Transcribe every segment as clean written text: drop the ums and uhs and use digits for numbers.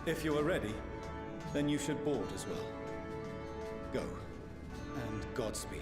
If you are ready, then you should board as well. Go, and Godspeed.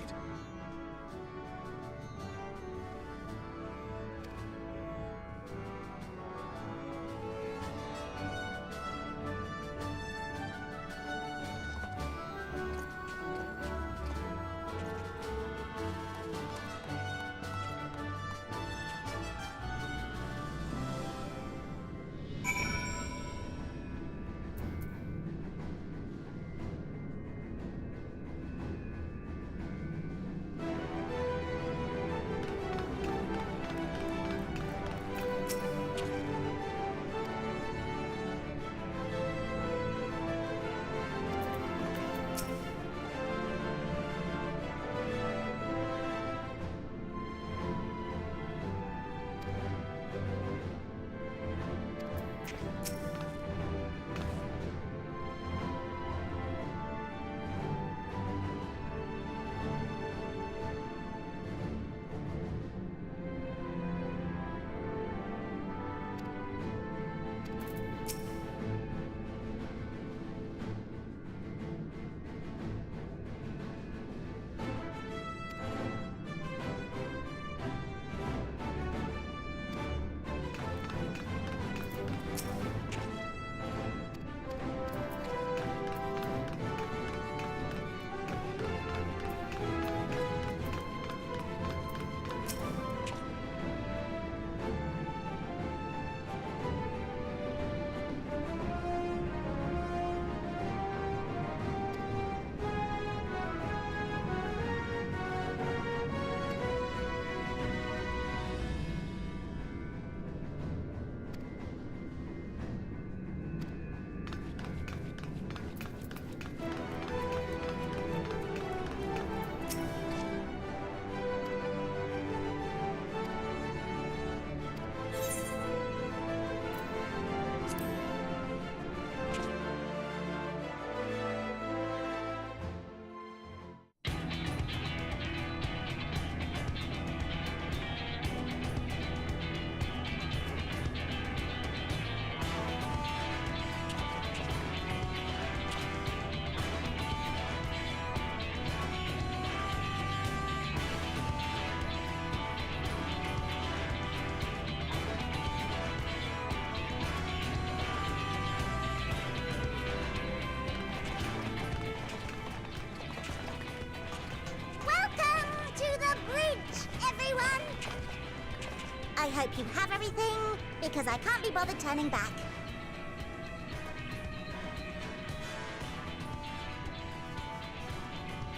I hope you have everything, because I can't be bothered turning back.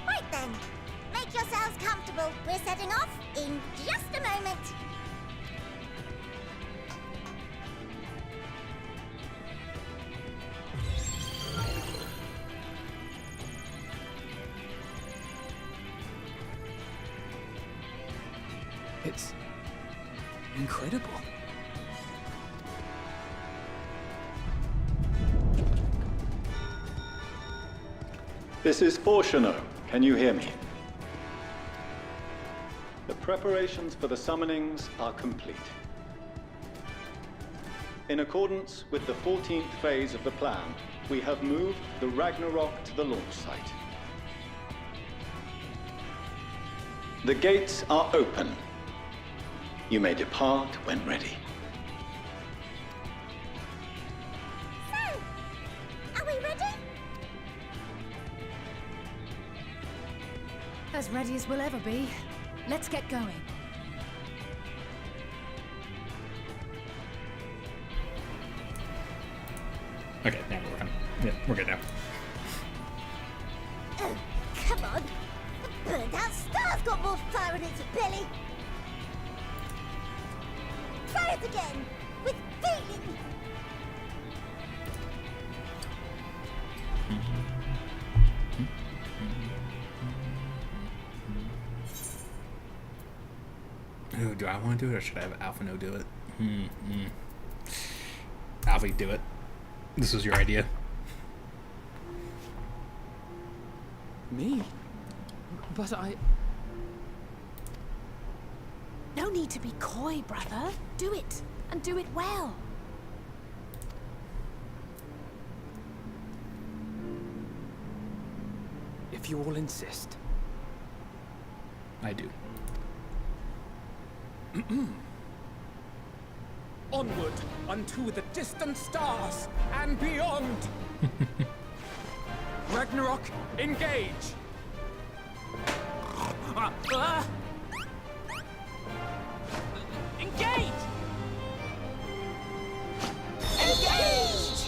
Right then, make yourselves comfortable. We're setting off in just a moment. It's incredible. This is Fortuno. Can you hear me? The preparations for the summonings are complete. In accordance with the 14th phase of the plan, we have moved the Ragnarok to the launch site. The gates are open. You may depart when ready. So, are we ready? As ready as we'll ever be. Let's get going. Okay, now we're working. Yeah, we're good now. Oh, come on. The burned out star's got more fire in its belly. Try it again, with feeling. Ooh, do I want to do it or should I have Alphino do it? Alfie, do it. This was your idea. Me? But I... No need to be coy, brother. Do it, and do it well. If you all insist. I do. Onward unto the distant stars and beyond. Ragnarok, engage. Engage! Engage!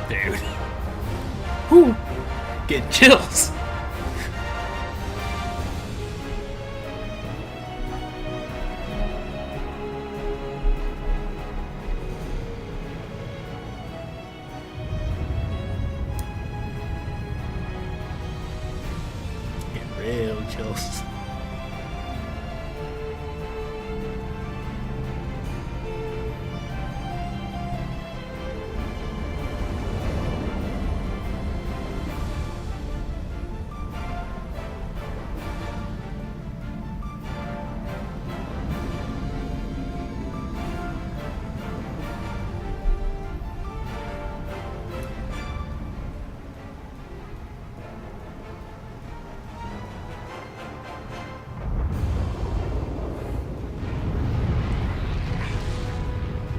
Dude. Whew. Get chills. Getting real chills.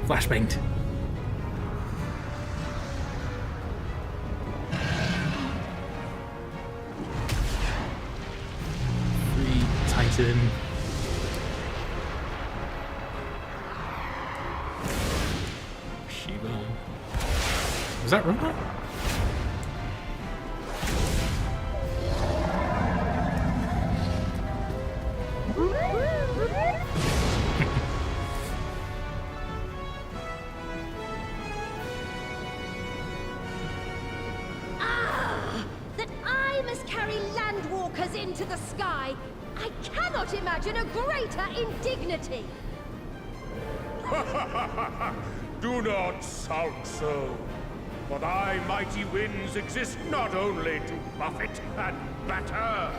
Flashbanged. Free Titan. Shiva. Was that Roma? That I must carry landwalkers into the sky. I cannot imagine a greater indignity. Do not sulk so, for thy mighty winds exist not only to buffet and batter.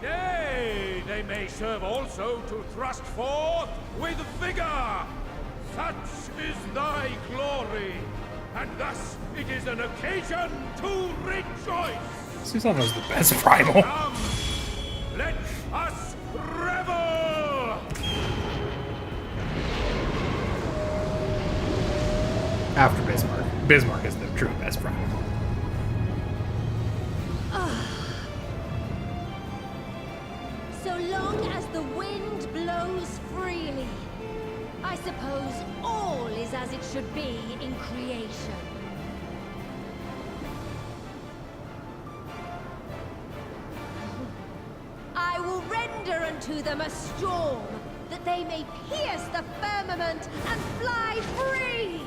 Nay, they may serve also to thrust forth with vigor. Such is thy glory, and thus it is an occasion to rejoice. This is almost the best primal. Come, let us revel! After Bismarck. Bismarck is the true best primal. So long as the wind blows freely, I suppose all is as it should be in creation. I will render unto them a storm, that they may pierce the firmament and fly free!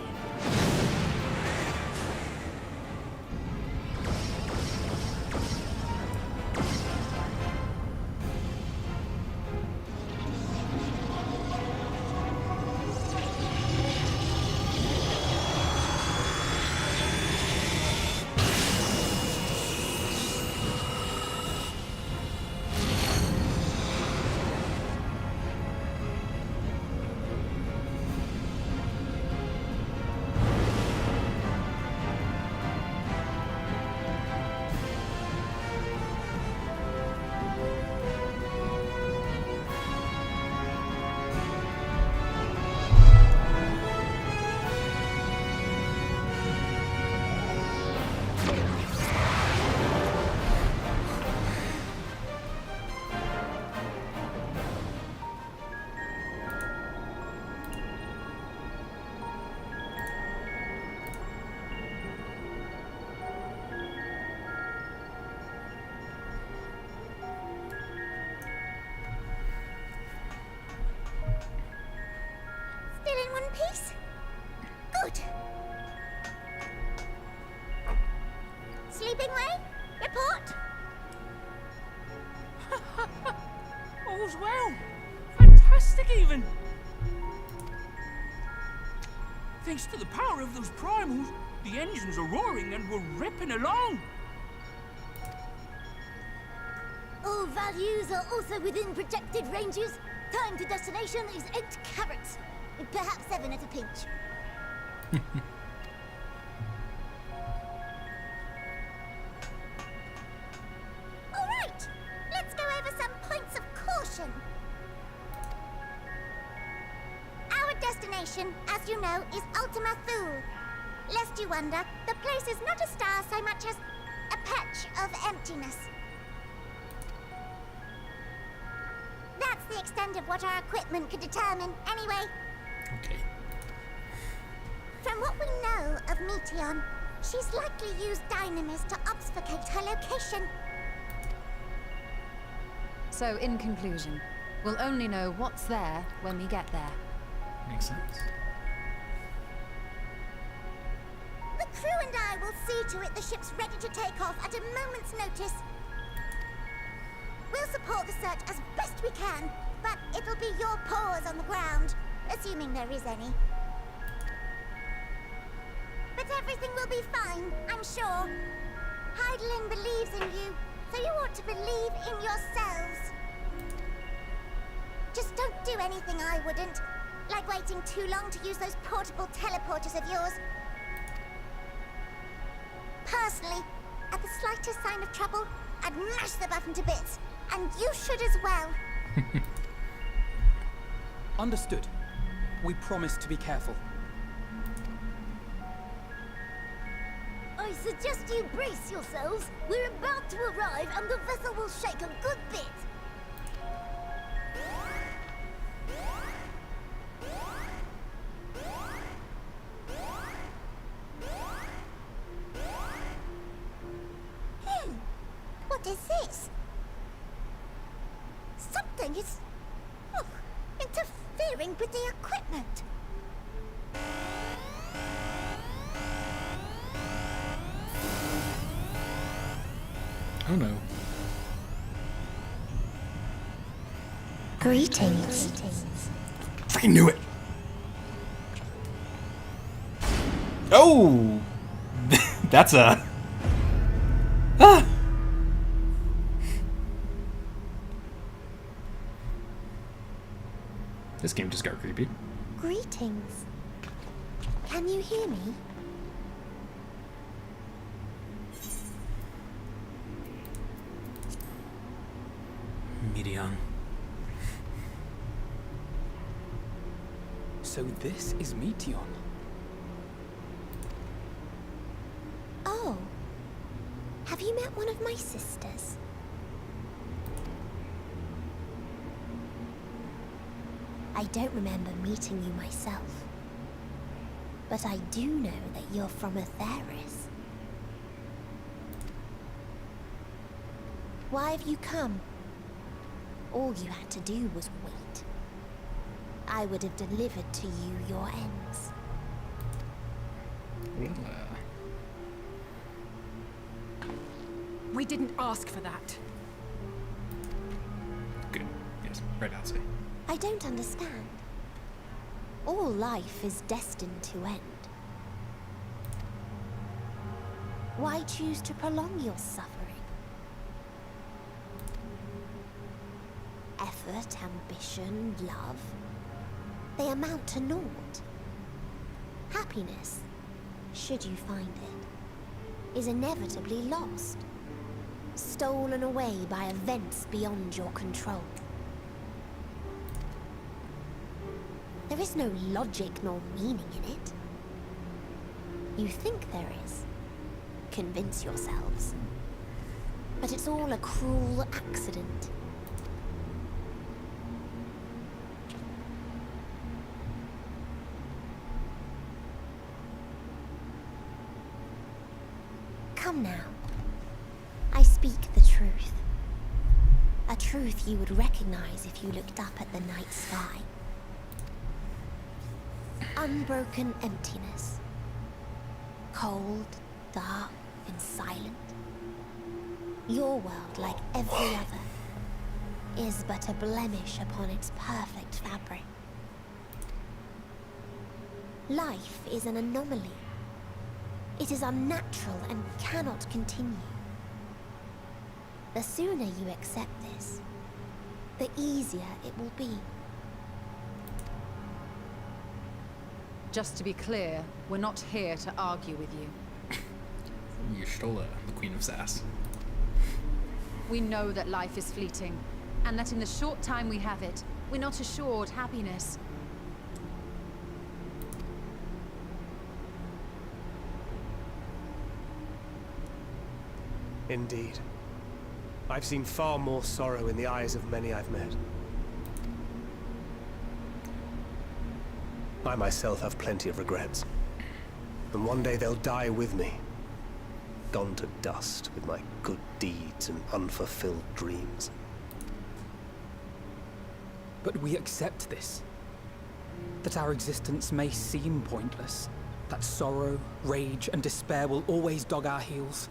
one piece? Good. Sleeping way? Report? All's well. Fantastic, even. Thanks to the power of those primals, the engines are roaring and we're ripping along. All values are also within projected ranges. Time to destination is 8 carats. Perhaps 7 at a pinch. All right, let's go over some points of caution. Our destination, as you know, is Ultima Thule. Lest you wonder, the place is not a star so much as a patch of emptiness. That's the extent of what our equipment could determine, anyway. Okay. From what we know of Meteon, she's likely used Dynamis to obfuscate her location. So, in conclusion, we'll only know what's there when we get there. Makes sense. The crew and I will see to it the ship's ready to take off at a moment's notice. We'll support the search as best we can, but it'll be your paws on the ground, assuming there is any. But everything will be fine, I'm sure. Heidelin believes in you, so you ought to believe in yourselves. Just don't do anything I wouldn't, like waiting too long to use those portable teleporters of yours. Personally, at the slightest sign of trouble, I'd mash the button to bits, and you should as well. Understood. We promise to be careful. I suggest you brace yourselves. We're about to arrive and the vessel will shake a good bit. What is this? Something is interfering with the equipment. Oh no. Greetings. Freaking knew it. Oh, that's a. Ah. This game just got creepy. Greetings. Can you hear me? Meteon. So this is Meteon. Oh. Have you met one of my sisters? I don't remember meeting you myself. But I do know that you're from Atheris. Why have you come? All you had to do was wait. I would have delivered to you your ends. We didn't ask for that. Good. Yes, right outside. I don't understand. All life is destined to end. Why choose to prolong your suffering? Effort, ambition, love, they amount to naught. Happiness, should you find it, is inevitably lost, stolen away by events beyond your control. There is no logic nor meaning in it. You think there is. Convince yourselves. But it's all a cruel accident. Come now. I speak the truth. A truth you would recognize if you looked up at the night sky. unbroken emptiness. Cold, dark, and silent. Your world, like every other, is but a blemish upon its perfect fabric. Life is an anomaly. It is unnatural and cannot continue. The sooner you accept this, the easier it will be. Just to be clear, we're not here to argue with you. You're still the Queen of Sass. We know that life is fleeting, and that in the short time we have it, we're not assured happiness. Indeed. I've seen far more sorrow in the eyes of many I've met. I myself have plenty of regrets. And one day they'll die with me. Gone to dust with my good deeds and unfulfilled dreams. But we accept this. That our existence may seem pointless. That sorrow, rage, and despair will always dog our heels.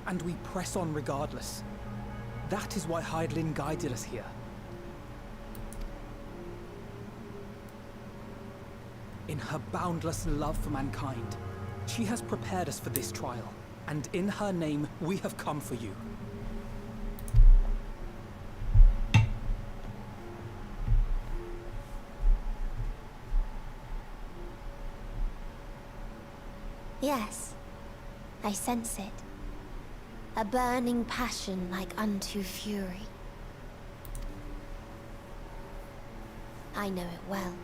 And we press on regardless. That is why Hydaelyn guided us here. In her boundless love for mankind, she has prepared us for this trial, and in her name, we have come for you. Yes, I sense it. A burning passion like unto fury. I know it well.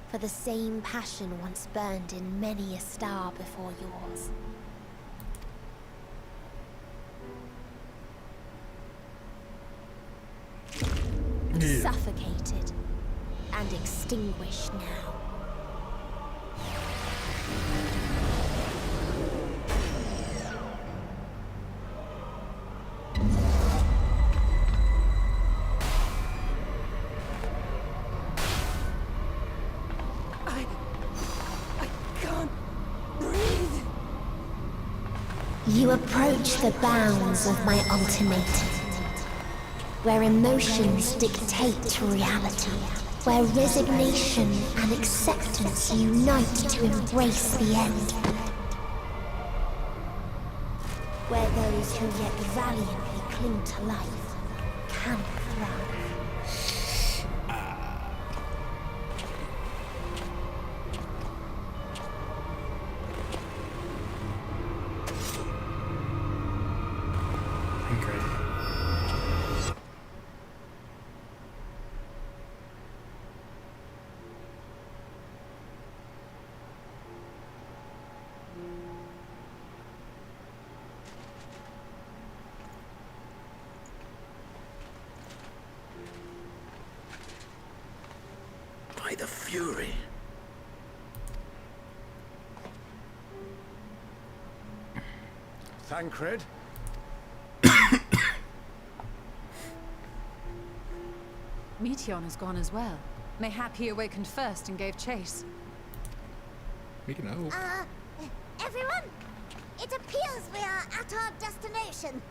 For the same passion once burned in many a star before yours. Suffocated and extinguished now. You approach the bounds of my ultimatum, where emotions dictate reality, where resignation and acceptance unite to embrace the end, where those who yet valiantly cling to life can thrive. By the Fury. Thancred? Meteon has gone as well. Mayhap he awakened first and gave chase. We can hope. Everyone, it appears we are at our destination.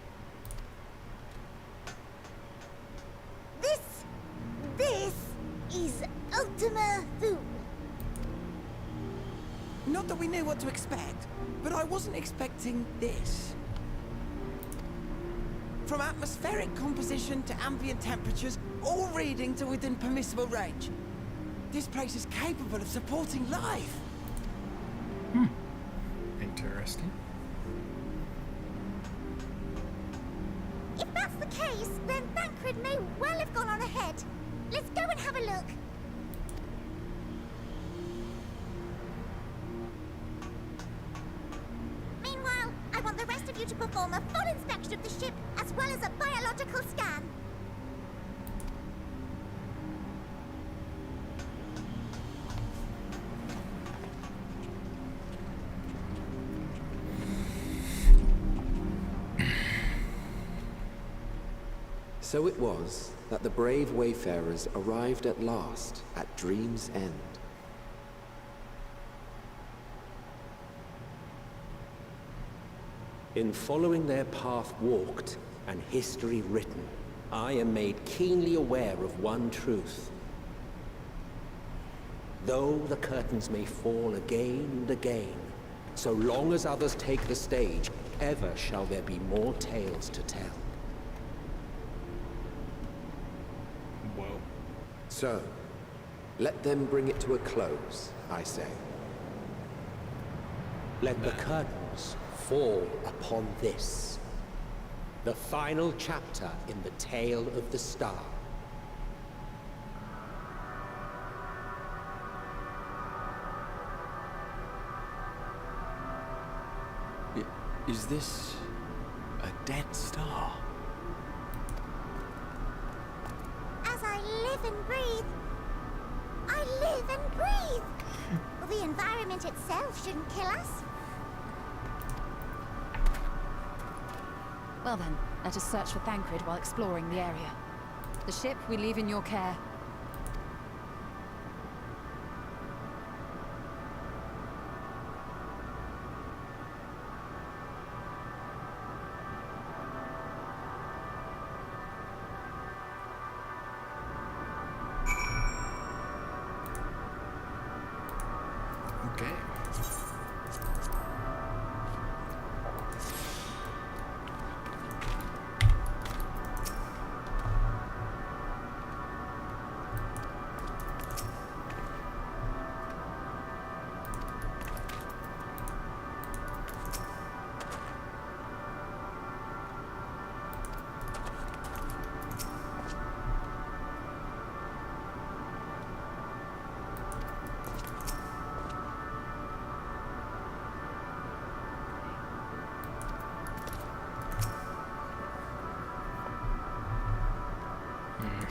This is Ultima Thule. Not that we knew what to expect, but I wasn't expecting this. From atmospheric composition to ambient temperatures, all reading to within permissible range. This place is capable of supporting life. Interesting. If that's the case, then Thancred may well have gone on ahead. Let's go and have a look. Meanwhile, I want the rest of you to perform a full inspection of the ship, as well as a biological scan. So it was that the brave wayfarers arrived at last at Dream's End. In following their path walked and history written, I am made keenly aware of one truth. Though the curtains may fall again and again, so long as others take the stage, ever shall there be more tales to tell. Whoa. So, let them bring it to a close, I say. Let the curtains fall upon this, the final chapter in the tale of the star. Is this a dead star? As I live and breathe, I live and breathe. The environment itself shouldn't kill us. Well then, let us search for Thancred while exploring the area. The ship we leave in your care.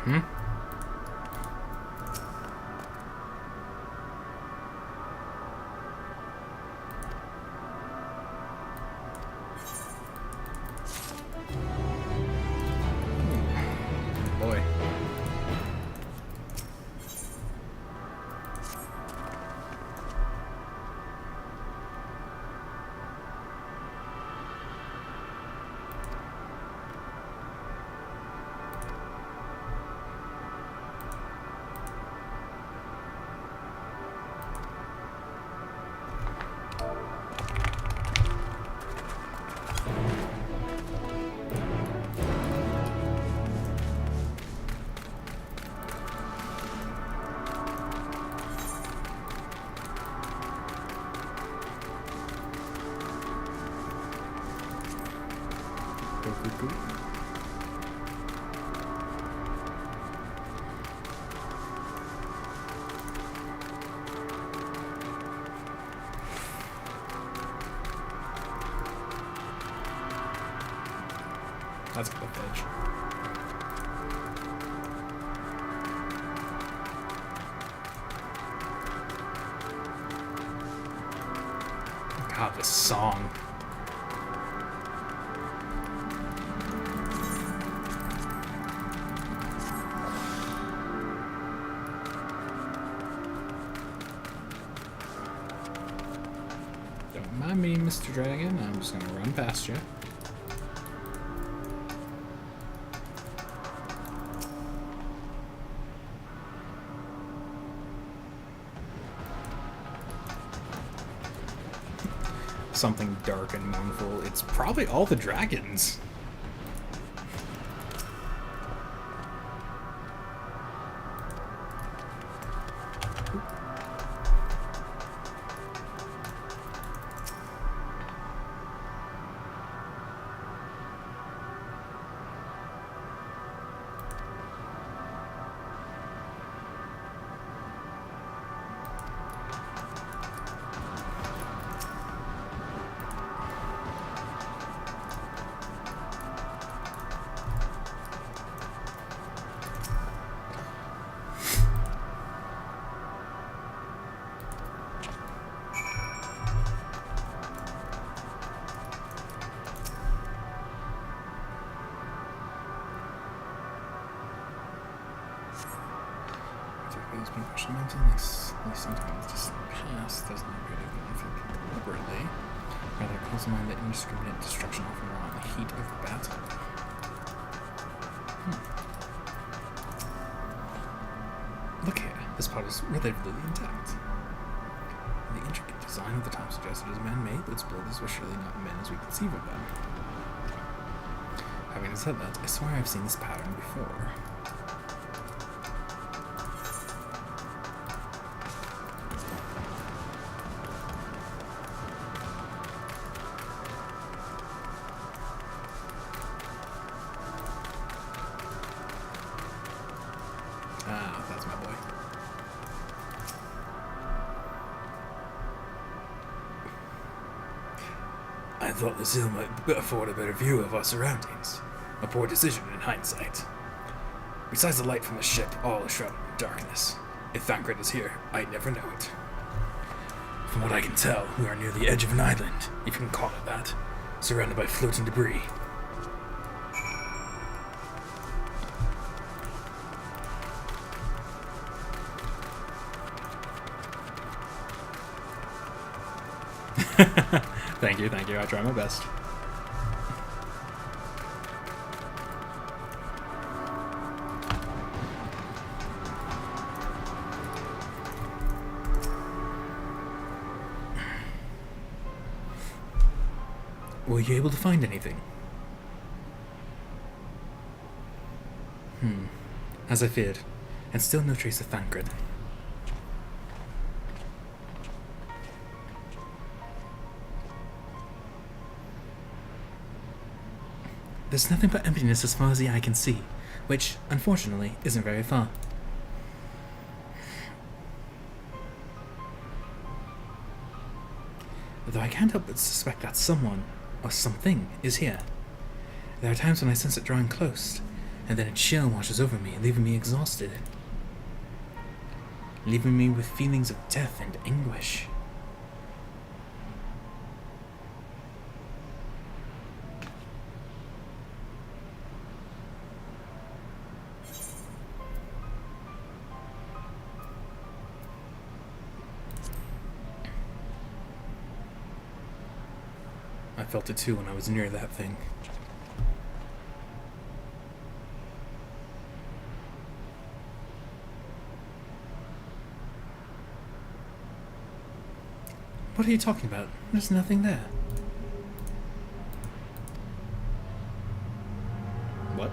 Okay. Boy. That's a cliff edge. God, this song. Don't mind me, Mr. Dragon. I'm just gonna run past you. Something dark and mournful. It's probably all the dragons. has been pushed into the next sometimes distant past doesn't appear to have been inflicted deliberately. Rather, it calls to mind the indiscriminate destruction often around the heat of battle. Look here, this part is relatively intact. The intricate design of the top suggests it is man-made, but its builders were surely not men as we conceive of them. Having said that, I swear I've seen this pattern before. Ah, that's my boy. I thought this hill might afford a better view of our surroundings. A poor decision in hindsight. Besides the light from the ship, all is shrouded in darkness. If Thancred is here, I'd never know it. From what I can tell, we are near the edge of an island, if you can call it that, surrounded by floating debris. Thank you, I try my best. Were you able to find anything? As I feared, and still no trace of Thancred. There's nothing but emptiness as far as the eye can see, which, unfortunately, isn't very far. Though I can't help but suspect that someone, or something, is here. There are times when I sense it drawing close, and then a chill washes over me, leaving me exhausted. Leaving me with feelings of death and anguish. I felt it too when I was near that thing. What are you talking about? There's nothing there. What?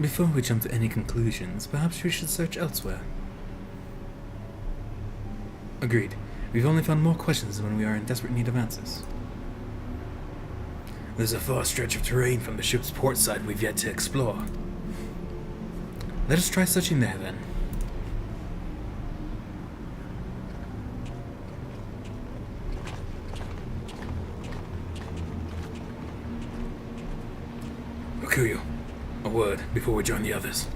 Before we jump to any conclusions, perhaps we should search elsewhere. Agreed. We've only found more questions when we are in desperate need of answers. There's a far stretch of terrain from the ship's port side we've yet to explore. Let us try searching there, then. Okuyo, a word before we join the others.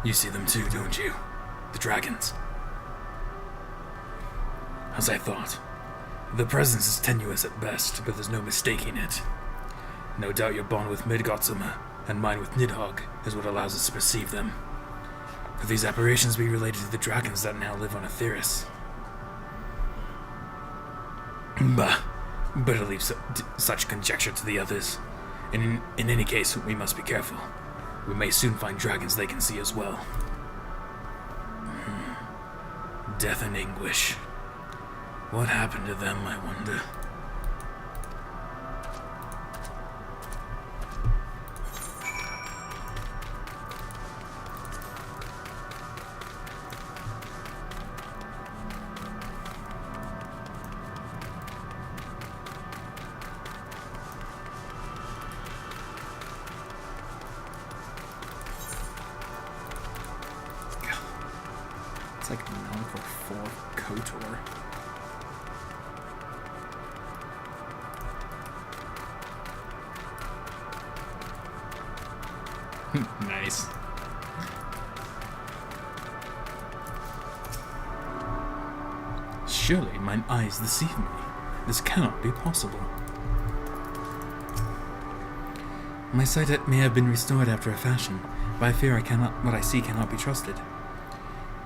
You see them too, don't you? The dragons. As I thought. The presence is tenuous at best, but there's no mistaking it. No doubt your bond with Midgårdsumr and mine with Nidhogg is what allows us to perceive them. Could these apparitions be related to the dragons that now live on Aetheris? Bah! Better leave such conjecture to the others. In any case, we must be careful. We may soon find dragons they can see as well. Death and anguish. What happened to them, I wonder? It's like number 4 KOTOR. Nice. Surely mine eyes deceive me. This cannot be possible. My sight may have been restored after a fashion, but I fear what I see cannot be trusted.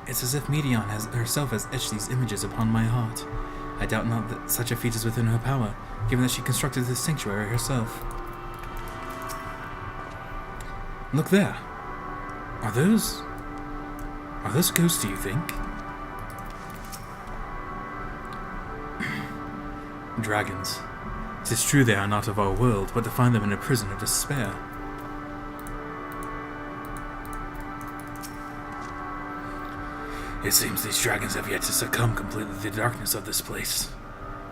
It's as if Medion herself has etched these images upon my heart. I doubt not that such a feat is within her power, given that she constructed this sanctuary herself. Look there. Are those ghosts, do you think? Dragons. It is true they are not of our world, but to find them in a prison of despair. It seems these dragons have yet to succumb completely to the darkness of this place.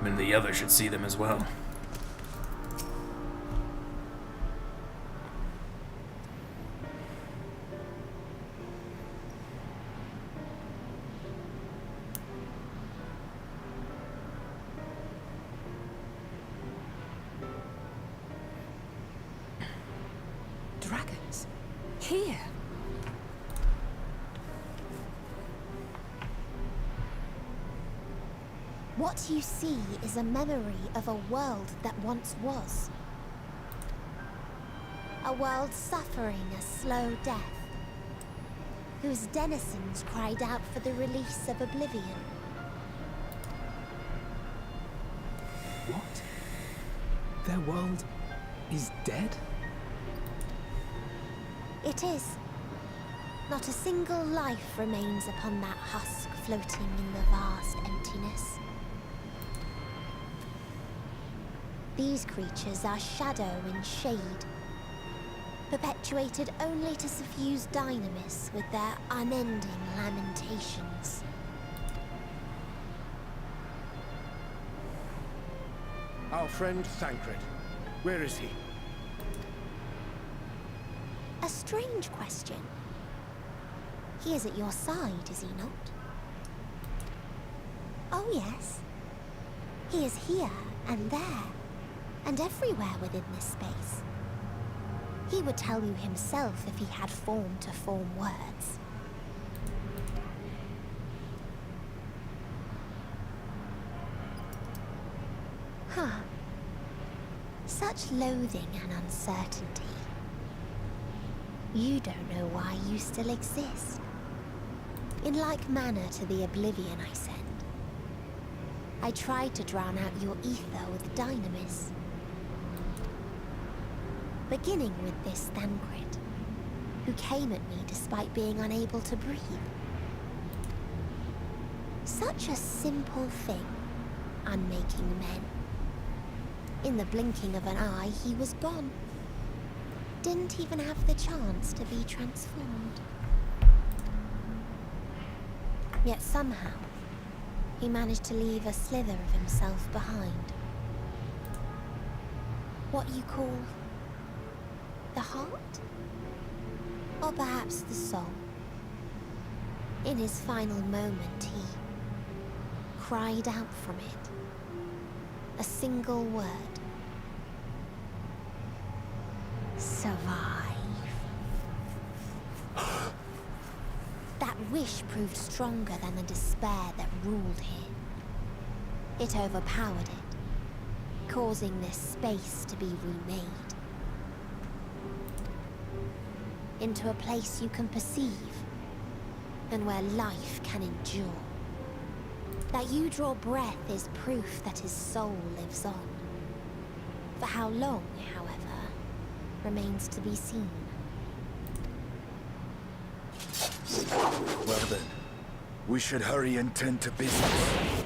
Many of the others should see them as well. Dragons? Here? What you see is a memory of a world that once was. A world suffering a slow death, whose denizens cried out for the release of oblivion. What? Their world is dead? It is. Not a single life remains upon that husk floating in the vast emptiness. These creatures are shadow and shade, perpetuated only to suffuse dynamis with their unending lamentations. Our friend Thancred. Where is he? A strange question. He is at your side, is he not? Oh yes. He is here and there, and everywhere within this space. He would tell you himself if he had form to form words. Huh. Such loathing and uncertainty. You don't know why you still exist. In like manner to the oblivion I send. I tried to drown out your ether with dynamis. Beginning with this Thancred, who came at me despite being unable to breathe. Such a simple thing, unmaking men. In the blinking of an eye, he was gone. Didn't even have the chance to be transformed. Yet somehow, he managed to leave a slither of himself behind. What you call the heart? Or perhaps the soul? In his final moment, he cried out from it. A single word. Survive. That wish proved stronger than the despair that ruled here. It overpowered it, causing this space to be remade. Into a place you can perceive, and where life can endure. That you draw breath is proof that his soul lives on. For how long, however, remains to be seen. Well then, we should hurry and tend to business.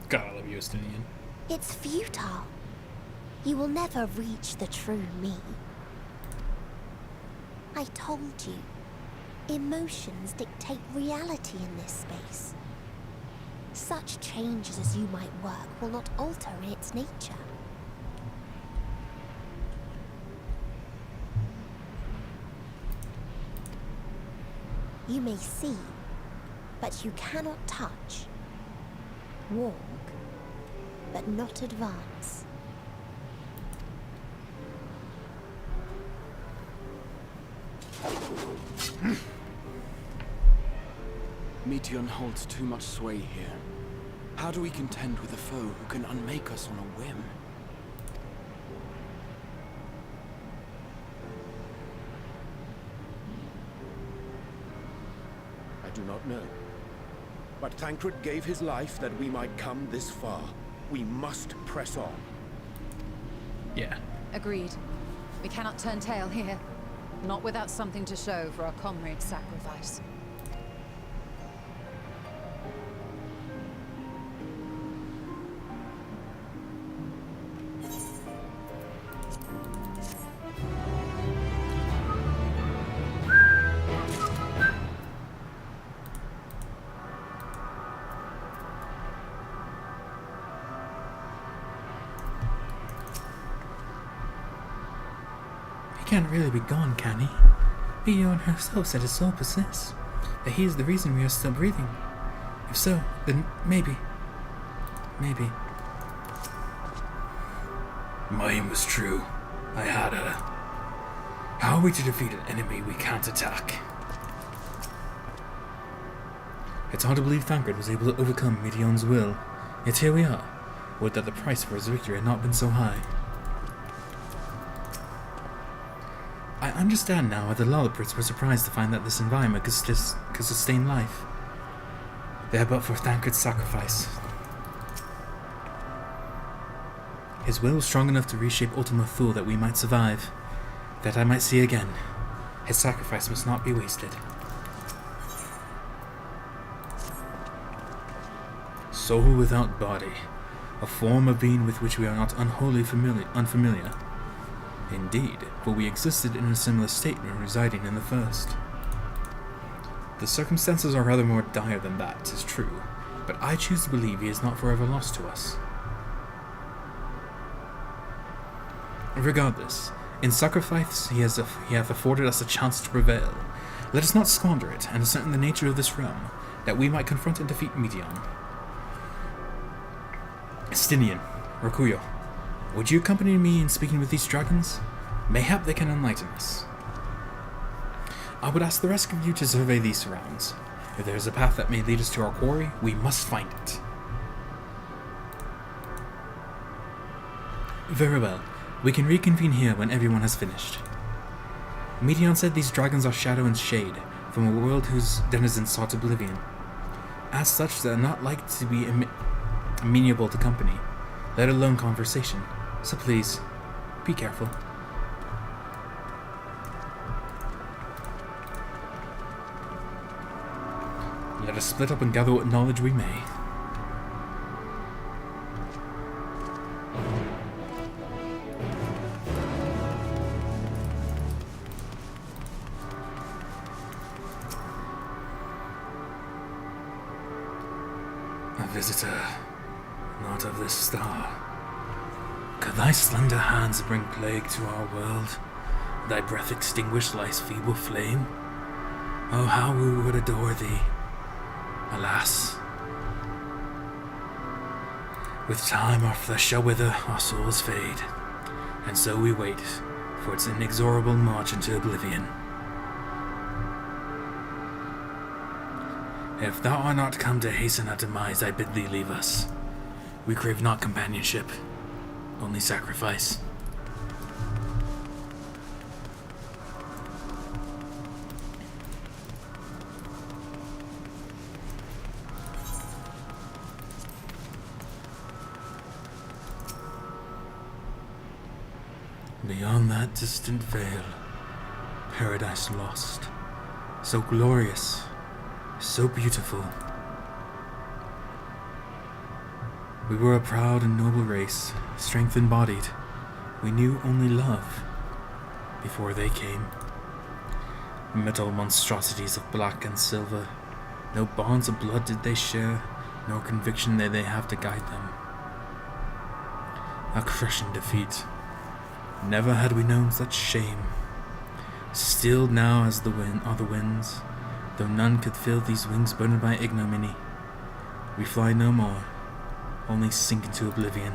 God, I love you, Estinian. It's futile. You will never reach the true me. I told you, emotions dictate reality in this space. Such changes as you might work will not alter in its nature. You may see, but you cannot touch. Walk, but not advance. Meteion holds too much sway here. How do we contend with a foe who can unmake us on a whim? I do not know. But Thancred gave his life that we might come this far. We must press on. Yeah. Agreed. We cannot turn tail here. Not without something to show for our comrade's sacrifice. He can't really be gone, can he? Meteion herself said his soul persists. That he is the reason we are still breathing. If so, then maybe. Maybe. My aim was true. I had her. How are we to defeat an enemy we can't attack? It's hard to believe Thancred was able to overcome Meteion's will. Yet here we are. Would that the price for his victory had not been so high. I understand now why the Lolliprits were surprised to find that this environment could sustain life. They are but for Thancred's sacrifice. His will was strong enough to reshape Ultima Thule that we might survive. That I might see again. His sacrifice must not be wasted. Soul without body. A form of being with which we are not unwholly unfamiliar. Indeed, for we existed in a similar state when residing in the first. The circumstances are rather more dire than that, 'tis true, but I choose to believe he is not forever lost to us. Regardless, in sacrifice he hath afforded us a chance to prevail. Let us not squander it, and ascertain the nature of this realm, that we might confront and defeat Meteion. Estinian, Rakuyo, would you accompany me in speaking with these dragons? Mayhap they can enlighten us. I would ask the rest of you to survey these surrounds. If there is a path that may lead us to our quarry, we must find it. Very well. We can reconvene here when everyone has finished. Meteion said these dragons are shadow and shade, from a world whose denizens sought oblivion. As such, they are not like to be amenable to company, let alone conversation. So please, be careful. Let us split up and gather what knowledge we may. A visitor, not of this star. Could thy slender hands bring plague to our world? Thy breath extinguish life's feeble flame? Oh, how we would adore thee! Alas, with time our flesh shall wither, our souls fade, and so we wait for its inexorable march into oblivion. If thou art not come to hasten our demise, I bid thee leave us. We crave not companionship, only sacrifice. beyond that distant veil, paradise lost, so glorious, so beautiful. We were a proud and noble race, strength embodied. We knew only love before they came. Metal monstrosities of black and silver. No bonds of blood did they share, nor conviction did they have to guide them. A crushing defeat. Never had we known such shame. Stilled now as the wind are the winds, though none could fill these wings burdened by ignominy. We fly no more, only sink into oblivion.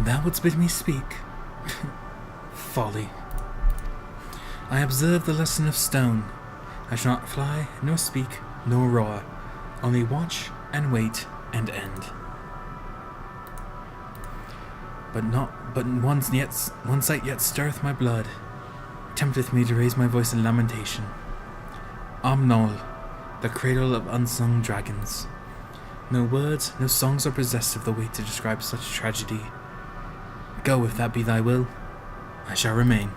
Thou wouldst bid me speak. Folly. I observe the lesson of stone. I shall not fly, nor speak, nor roar. Only watch and wait and end. But one sight yet stirreth my blood, tempteth me to raise my voice in lamentation. Amnol, the cradle of unsung dragons. No words, no songs are possessed of the weight to describe such tragedy. Go, if that be thy will. I shall remain.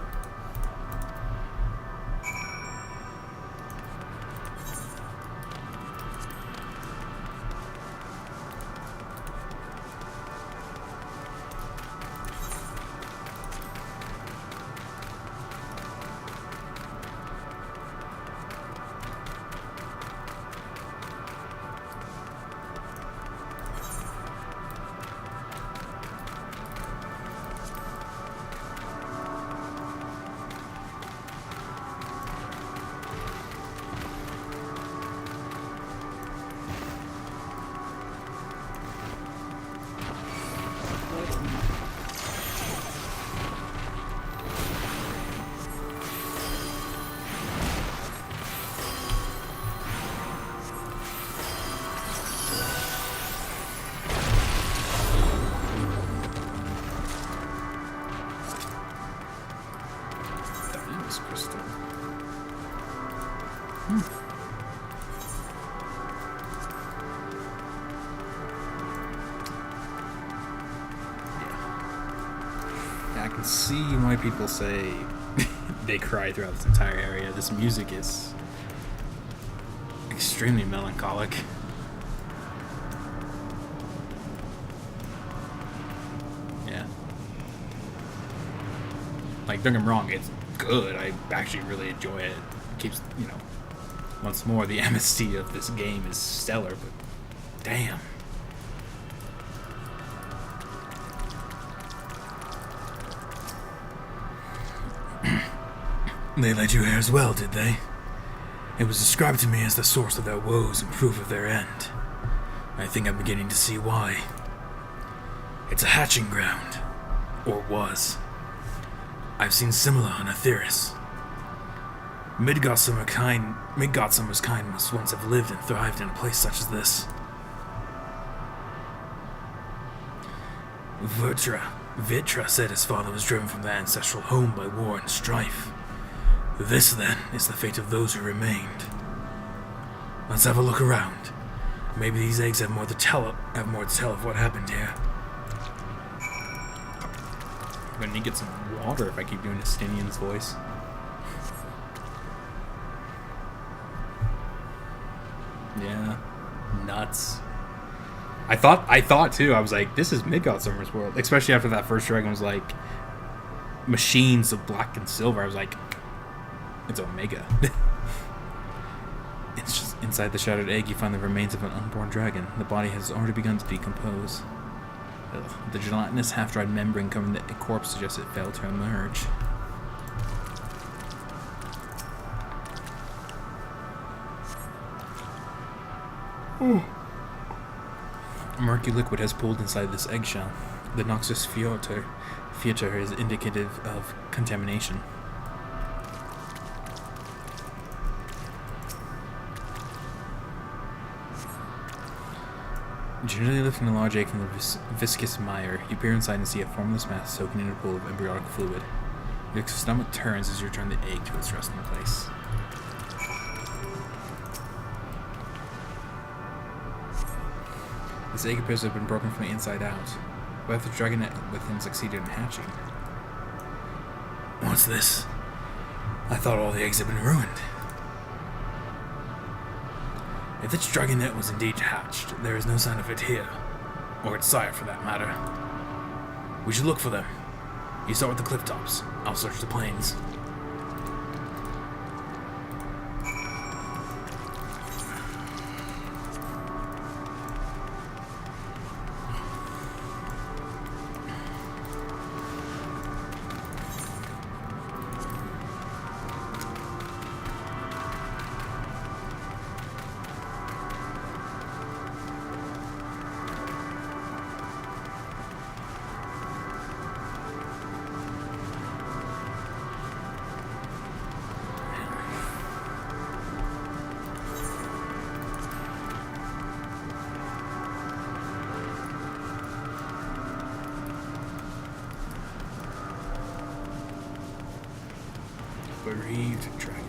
Crystal. Yeah, I can see why people say they cry throughout this entire area. This music is extremely melancholic. Yeah. Like, don't get me wrong, it's good. I actually really enjoy it. It keeps, once more, the MST of this game is stellar, but damn. They led you here as well, did they? It was described to me as the source of their woes and proof of their end. I think I'm beginning to see why. It's a hatching ground. Or was. I've seen similar on Aetheris. Midgardsormr's kind must once have lived and thrived in a place such as this. Vitra said his father was driven from their ancestral home by war and strife. This, then, is the fate of those who remained. Let's have a look around. Maybe these eggs have more to tell of what happened here. I'm gonna need to get some water if I keep doing Estinian's voice. Yeah, nuts. I thought too. I was like, this is Midgardsormr's world, especially after that first dragon was like machines of black and silver. I was like, it's Omega. It's just inside the shattered egg. You find the remains of an unborn dragon. The body has already begun to decompose. Ugh. The gelatinous, half-dried membrane covering the corpse suggests it failed to emerge. A murky liquid has pooled inside this eggshell. The noxious filter is indicative of contamination. Gingerly lifting a large egg from the viscous mire, you peer inside and see a formless mass soaking in a pool of embryonic fluid. Your stomach turns as you return the egg to its resting place. This egg appears to have been broken from the inside out, but the dragon within succeeded in hatching. What's this? I thought all the eggs had been ruined. If this dragonette was indeed hatched, there is no sign of it here, or its sire for that matter. We should look for them. You start with the cliff tops. I'll search the plains. Bereaved dragon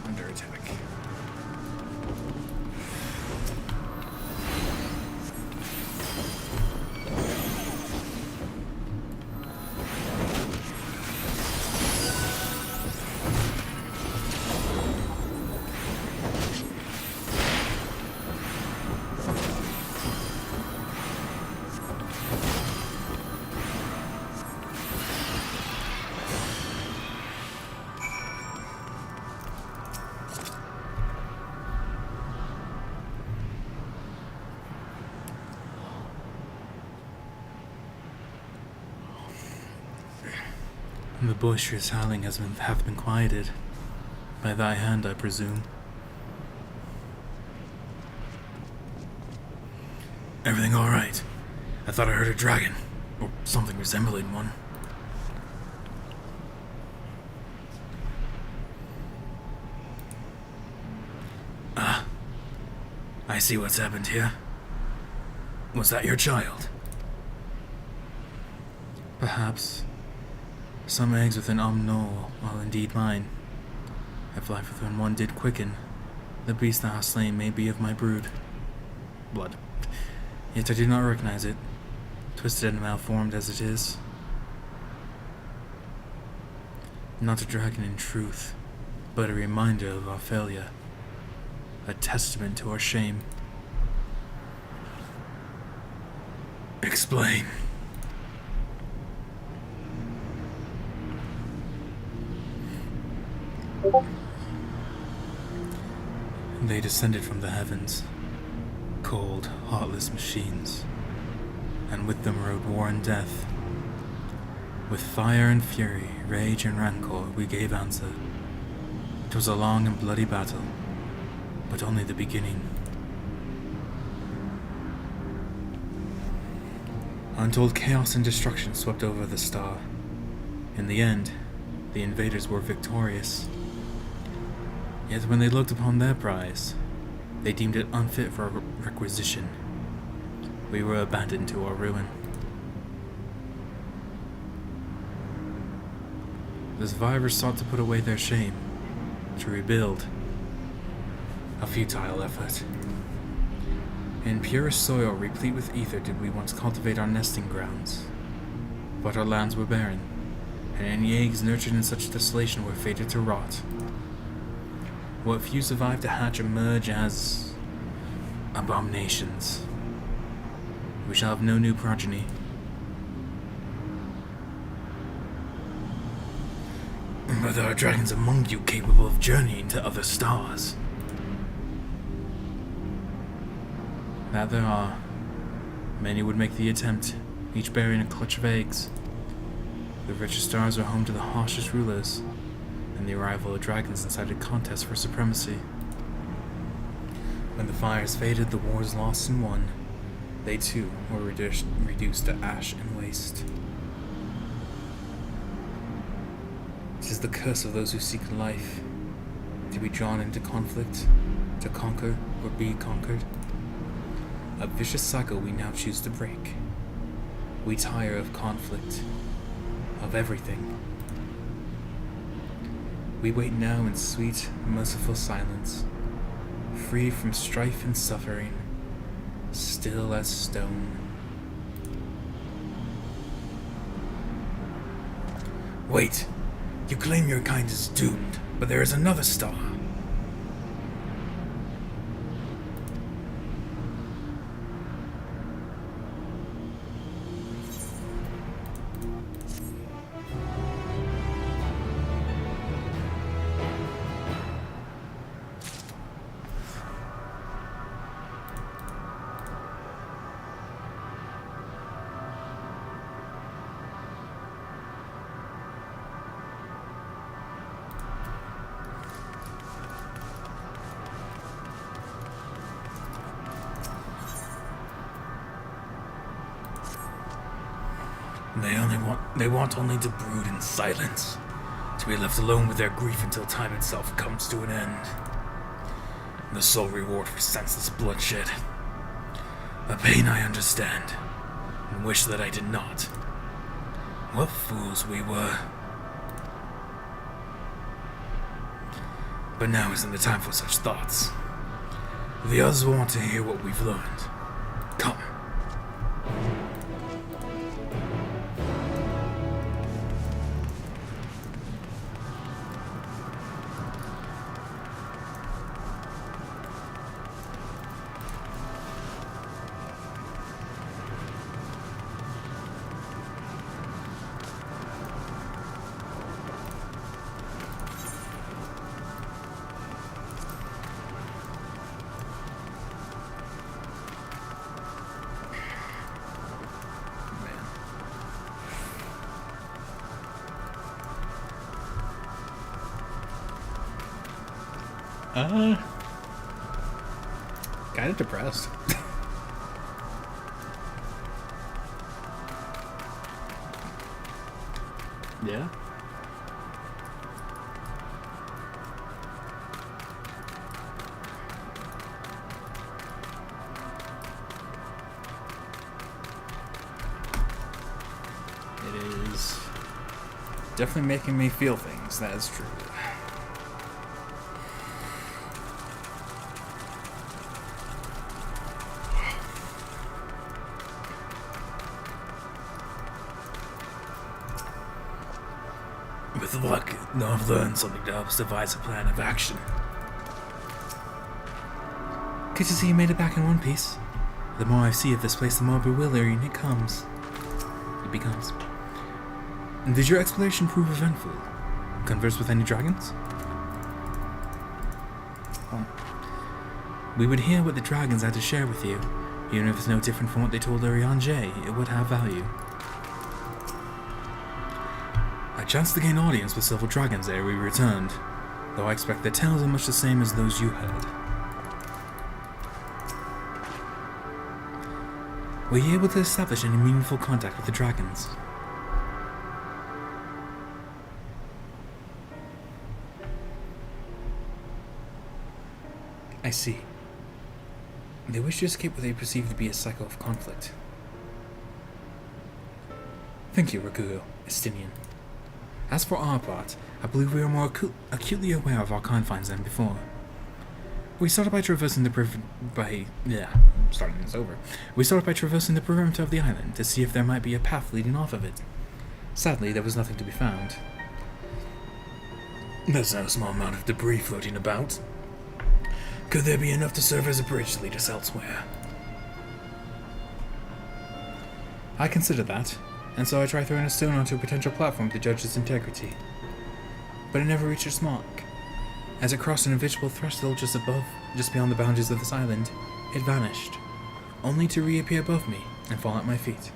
under attack. The boisterous howling hath been quieted. By thy hand, I presume. Everything all right? I thought I heard a dragon, or something resembling one. Ah, I see what's happened here. Was that your child? Perhaps. Some eggs within Omnol are indeed mine. If life within one did quicken, the beast thou hast slain may be of my brood. Blood. Yet I do not recognize it, twisted and malformed as it is. Not a dragon in truth, but a reminder of our failure. A testament to our shame. Explain. They descended from the heavens, cold, heartless machines, and with them rode war and death. With fire and fury, rage and rancor, we gave answer. It was a long and bloody battle, but only the beginning. Untold chaos and destruction swept over the star. In the end, the invaders were victorious. Yet when they looked upon their prize, they deemed it unfit for requisition. We were abandoned to our ruin. The survivors sought to put away their shame, to rebuild. A futile effort. In purest soil, replete with ether, did we once cultivate our nesting grounds. But our lands were barren, and any eggs nurtured in such desolation were fated to rot. What few survived to hatch emerge as abominations. We shall have no new progeny. But there are dragons among you capable of journeying to other stars. That there are. Many would make the attempt, each bearing a clutch of eggs. The richest stars are home to the harshest rulers, and the arrival of dragons incited contests for supremacy. When the fires faded, the wars lost and won, they too were reduced to ash and waste. It is the curse of those who seek life, to be drawn into conflict, to conquer or be conquered. A vicious cycle we now choose to break. We tire of conflict, of everything. We wait now in sweet, merciful silence, free from strife and suffering, still as stone. Wait! You claim your kind is doomed, but there is another star. They want only to brood in silence, to be left alone with their grief until time itself comes to an end. The sole reward for senseless bloodshed. A pain I understand, and wish that I did not. What fools we were. But now isn't the time for such thoughts. The others will want to hear what we've learned. Come. Kind of depressed. Yeah. It is definitely making me feel things, that is true. With luck, now I've learned something to help us devise a plan of action. Good to see you made it back in one piece. The more I see of this place, the more bewildering it becomes. Did your exploration prove eventful? Converse with any dragons? Well, we would hear what the dragons had to share with you. Even if it's no different from what they told Ariane J, it would have value. I chanced to gain audience with several dragons ere we returned, though I expect their tales are much the same as those you heard. Were you able to establish any meaningful contact with the dragons? I see. They wish to escape what they perceive to be a cycle of conflict. Thank you, Rakugo, Estinian. As for our part, I believe we are more acutely aware of our confines than before. We started by traversing the We started by traversing the perimeter of the island to see if there might be a path leading off of it. Sadly, there was nothing to be found. There's no small amount of debris floating about. Could there be enough to serve as a bridge to lead us elsewhere? I consider that, and so I tried throwing a stone onto a potential platform to judge its integrity. But it never reached its mark. As it crossed an invisible threshold just beyond the boundaries of this island, it vanished, only to reappear above me and fall at my feet.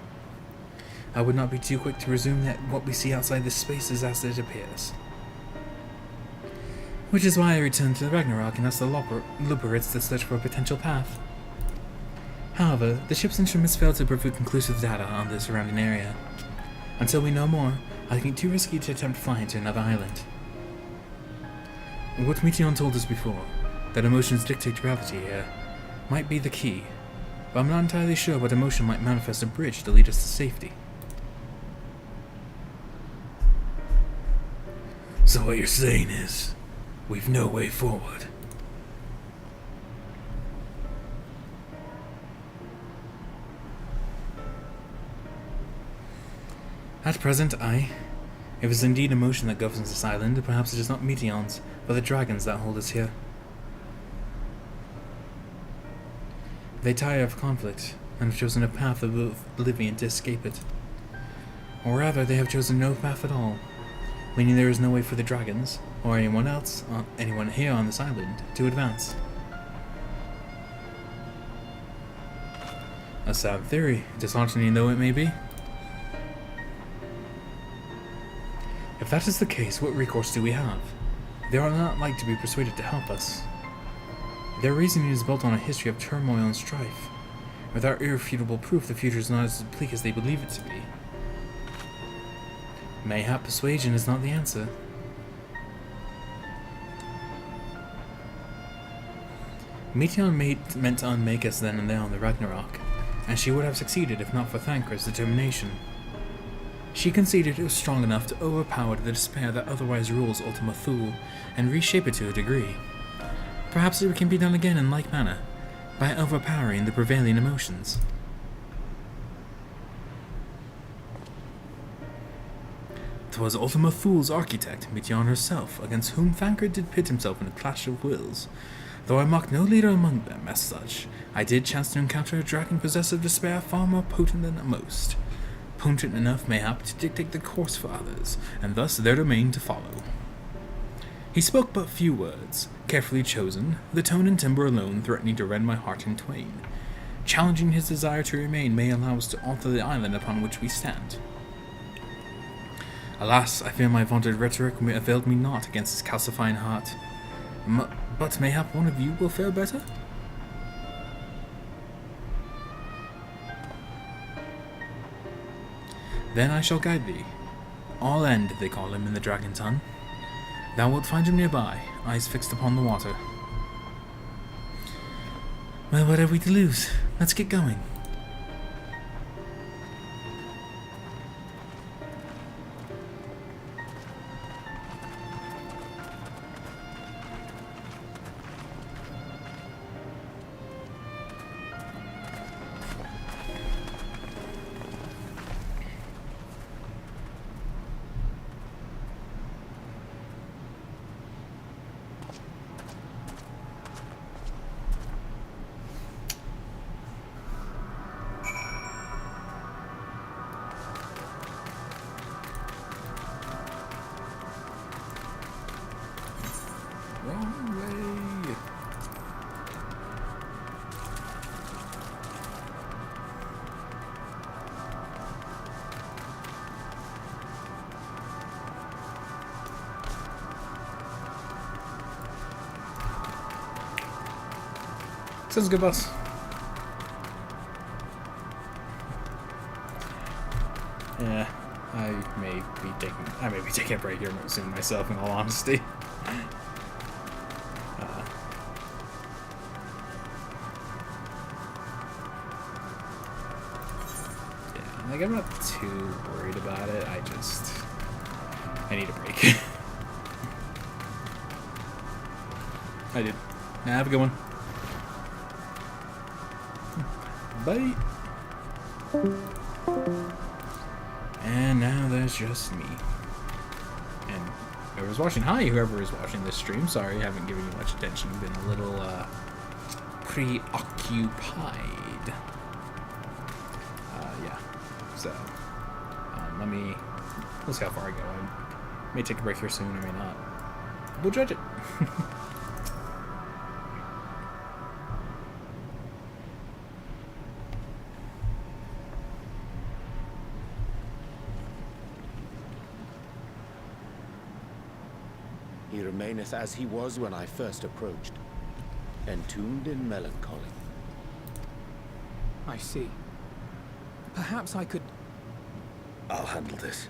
I would not be too quick to presume that what we see outside this space is as it appears. Which is why I returned to the Ragnarok and asked the Luberids to search for a potential path. However, the ship's instruments failed to provide conclusive data on the surrounding area. Until we know more, I think it's too risky to attempt flying to another island. What Meteon told us before, that emotions dictate gravity here, might be the key, but I'm not entirely sure what emotion might manifest a bridge to lead us to safety. So what you're saying is, we've no way forward. At present, aye. If it's indeed emotion that governs this island, perhaps it is not Meteons, but the dragons that hold us here. They tire of conflict, and have chosen a path of oblivion to escape it. Or rather, they have chosen no path at all, meaning there is no way for the dragons, or anyone else, anyone here on this island, to advance. A sad theory, disheartening though it may be. If that is the case, what recourse do we have? They are not like to be persuaded to help us. Their reasoning is built on a history of turmoil and strife. Without irrefutable proof, the future is not as bleak as they believe it to be. Mayhap persuasion is not the answer. Meteon meant to unmake us then and there on the Ragnarok, and she would have succeeded if not for Thancred's determination. She conceded it was strong enough to overpower the despair that otherwise rules Ultima Thule, and reshape it to a degree. Perhaps it can be done again in like manner, by overpowering the prevailing emotions. 'Twas Ultima Thule's architect, Meteon herself, against whom Thancred did pit himself in a clash of wills. Though I mocked no leader among them as such, I did chance to encounter a dragon possessed of despair far more potent than most. Potent enough, mayhap, to dictate the course for others, and thus their domain to follow. He spoke but few words, carefully chosen, the tone and timbre alone threatening to rend my heart in twain. Challenging his desire to remain may allow us to alter the island upon which we stand. Alas, I fear my vaunted rhetoric availed me not against his calcifying heart. But mayhap one of you will fare better? Then I shall guide thee. All End, they call him in the dragon tongue. Thou wilt find him nearby, eyes fixed upon the water. Well, what have we to lose? Let's get going. Sounds good, boss. Yeah, I may be taking a break here soon myself, in all honesty. Yeah, like I'm not too worried about it. I need a break. I did. Have a good one. Bye. And now there's just me. And whoever's watching, hi, whoever is watching this stream. Sorry, I haven't given you much attention. Been a little preoccupied. Yeah. So, we'll see how far I go. I may take a break here soon, I may not. We'll judge it. He remaineth as he was when I first approached, entombed in melancholy. I see. Perhaps I could... I'll handle this.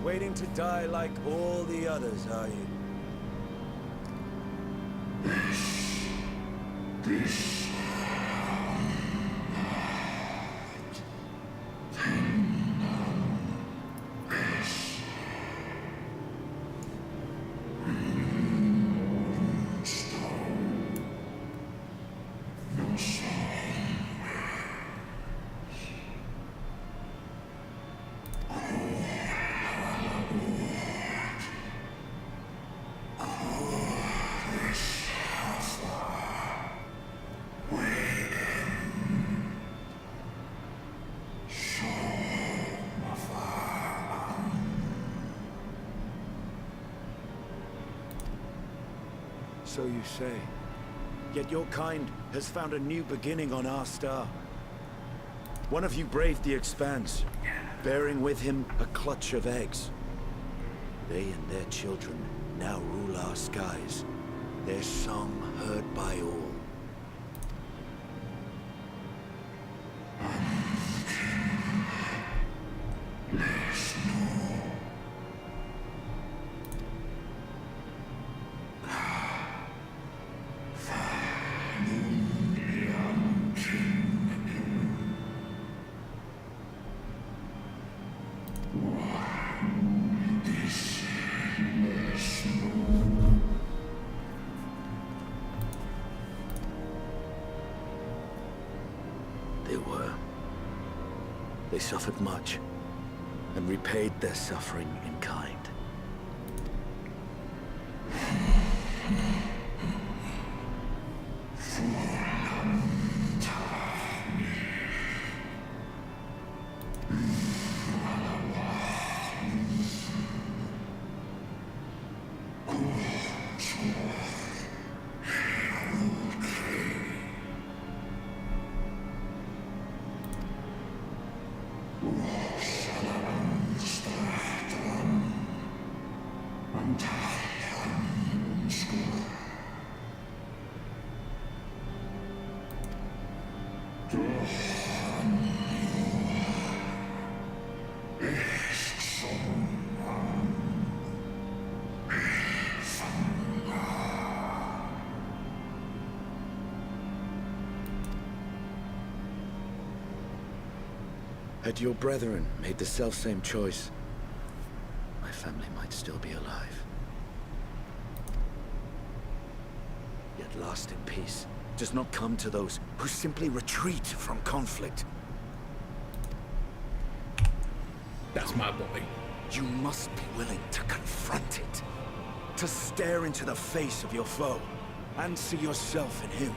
Waiting to die like all the others, are you? So you say. Yet your kind has found a new beginning on our star. One of you braved the Expanse, bearing with him a clutch of eggs. They and their children now rule our skies, their song heard by all. They suffered much, and repaid their suffering in kind. Had your brethren made the selfsame choice, my family might still be alive. Yet lasting peace does not come to those who simply retreat from conflict. That's my boy. You must be willing to confront it, to stare into the face of your foe, and see yourself in him.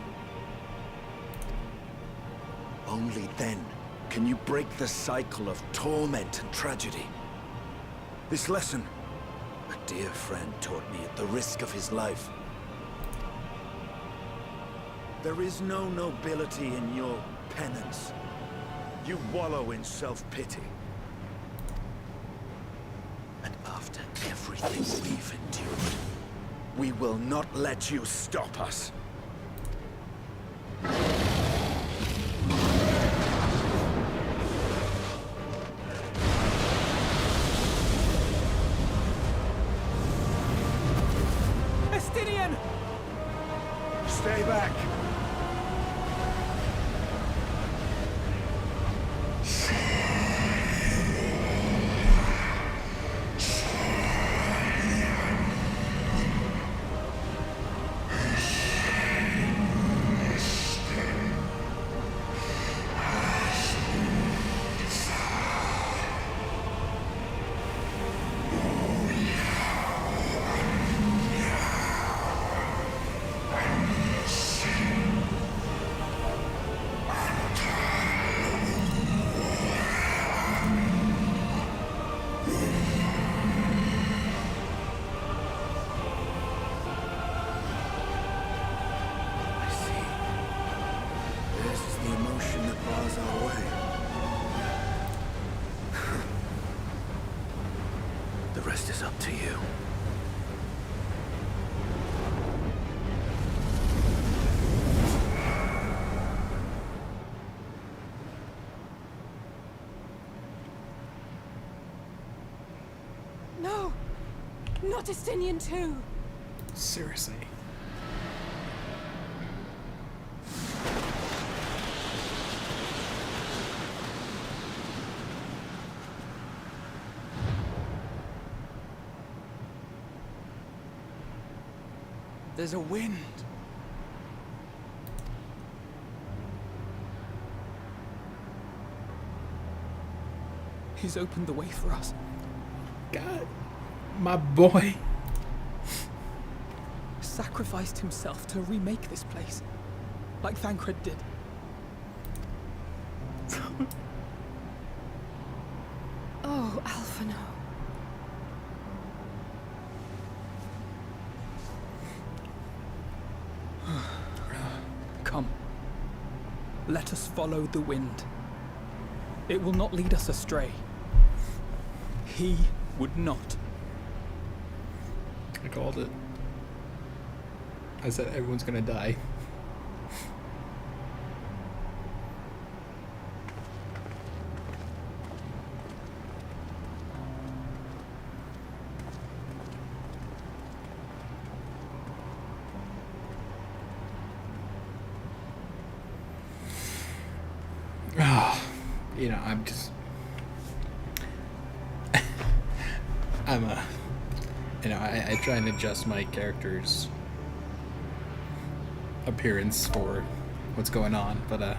Only then can you break the cycle of torment and tragedy. This lesson, a dear friend taught me at the risk of his life. There is no nobility in your penance. You wallow in self-pity. And after everything we've endured, we will not let you stop us. Stay back! rest is up to you. No! Not Estinian too! Seriously. There's a wind. He's opened the way for us. God, my boy. Sacrificed himself to remake this place, like Thancred did. Oh, Alphino. Come. Let us follow the wind. It will not lead us astray. He would not. I called it. I said everyone's gonna die. You know, I'm just... You know, I try and adjust my character's appearance for what's going on, but I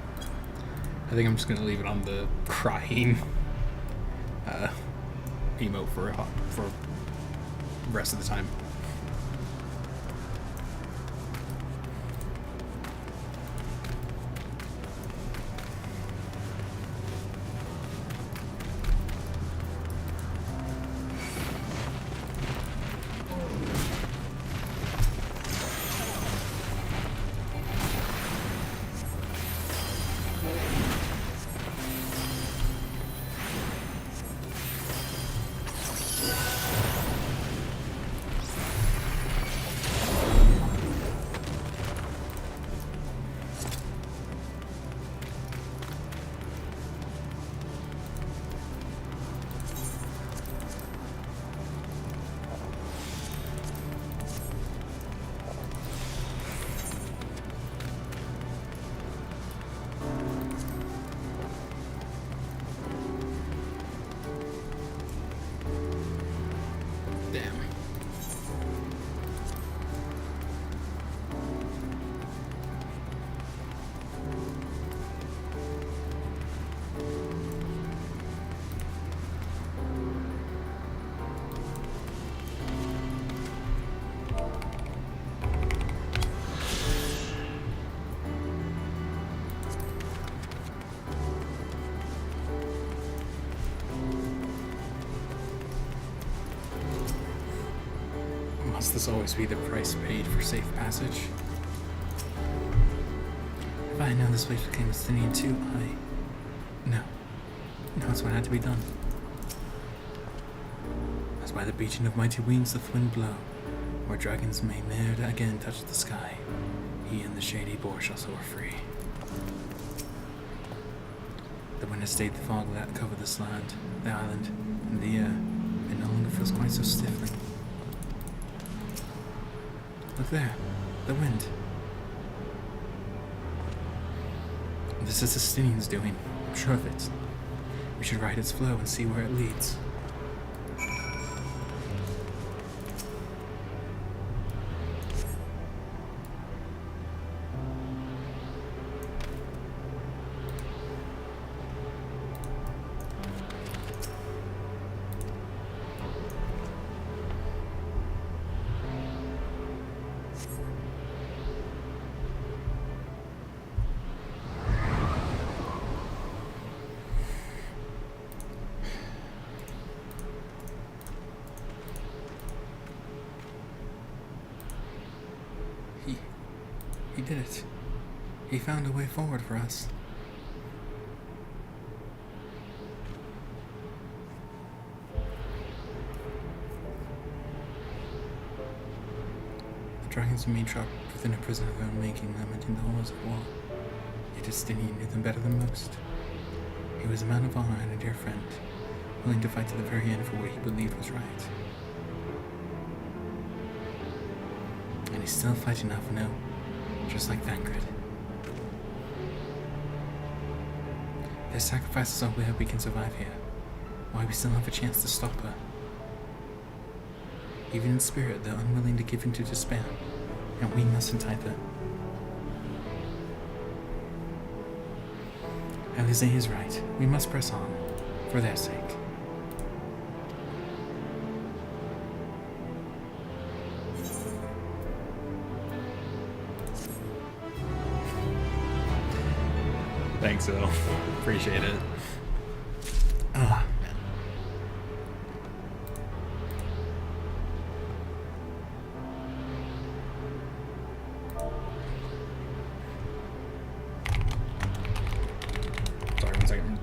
think I'm just gonna leave it on the crying emote for the rest of the time. Must this always be the price paid for safe passage? If I had known this place became Estinian too, No, it's what had to be done. As by the beating of mighty wings the wind blow, where dragons may ne'er again touch the sky, he and the shady boar shall soar free. The wind has stayed the fog that covered this land, the island, and the air. It no longer feels quite so stifling. Look there, the wind. This is Estinian's doing, I'm sure of it. We should ride its flow and see where it leads. He did it. He found a way forward for us. dragons were made trapped within a prison of their own making, lamenting the horrors of war. Yet Justinian knew them better than most. He was a man of honor and a dear friend, willing to fight to the very end for what he believed was right. And he's still fighting now for now, just like Thancred. Their sacrifices are where we can survive here, why we still have a chance to stop her. Even in spirit, they're unwilling to give in to despair, and we mustn't either. Alize is right. We must press on, for their sake. Thanks, Will. Appreciate it. Ah, man. Sorry, 1 second.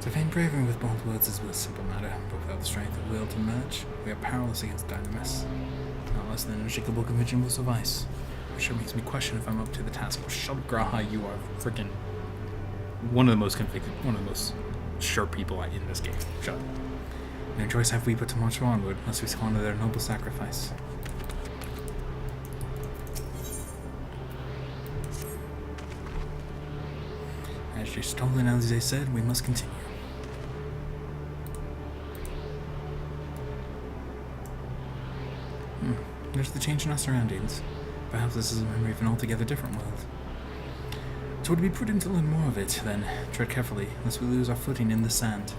To feign bravery with bold words is a simple matter, but without the strength of will to merge, we are powerless against Dynamis. Not less than an unshakable conviction will suffice, which makes me question if I'm up to the task. Shut up, Graha, you are freaking one of the most convicted, one of the most sure people in this game. Shut up. No choice have we but to march onward, lest we squander their noble sacrifice. As Justol and Alize said, we must continue. There's the change in our surroundings. Perhaps this is a memory of an altogether different world. So would it be prudent to learn more of it, then? Tread carefully, lest we lose our footing in the sand.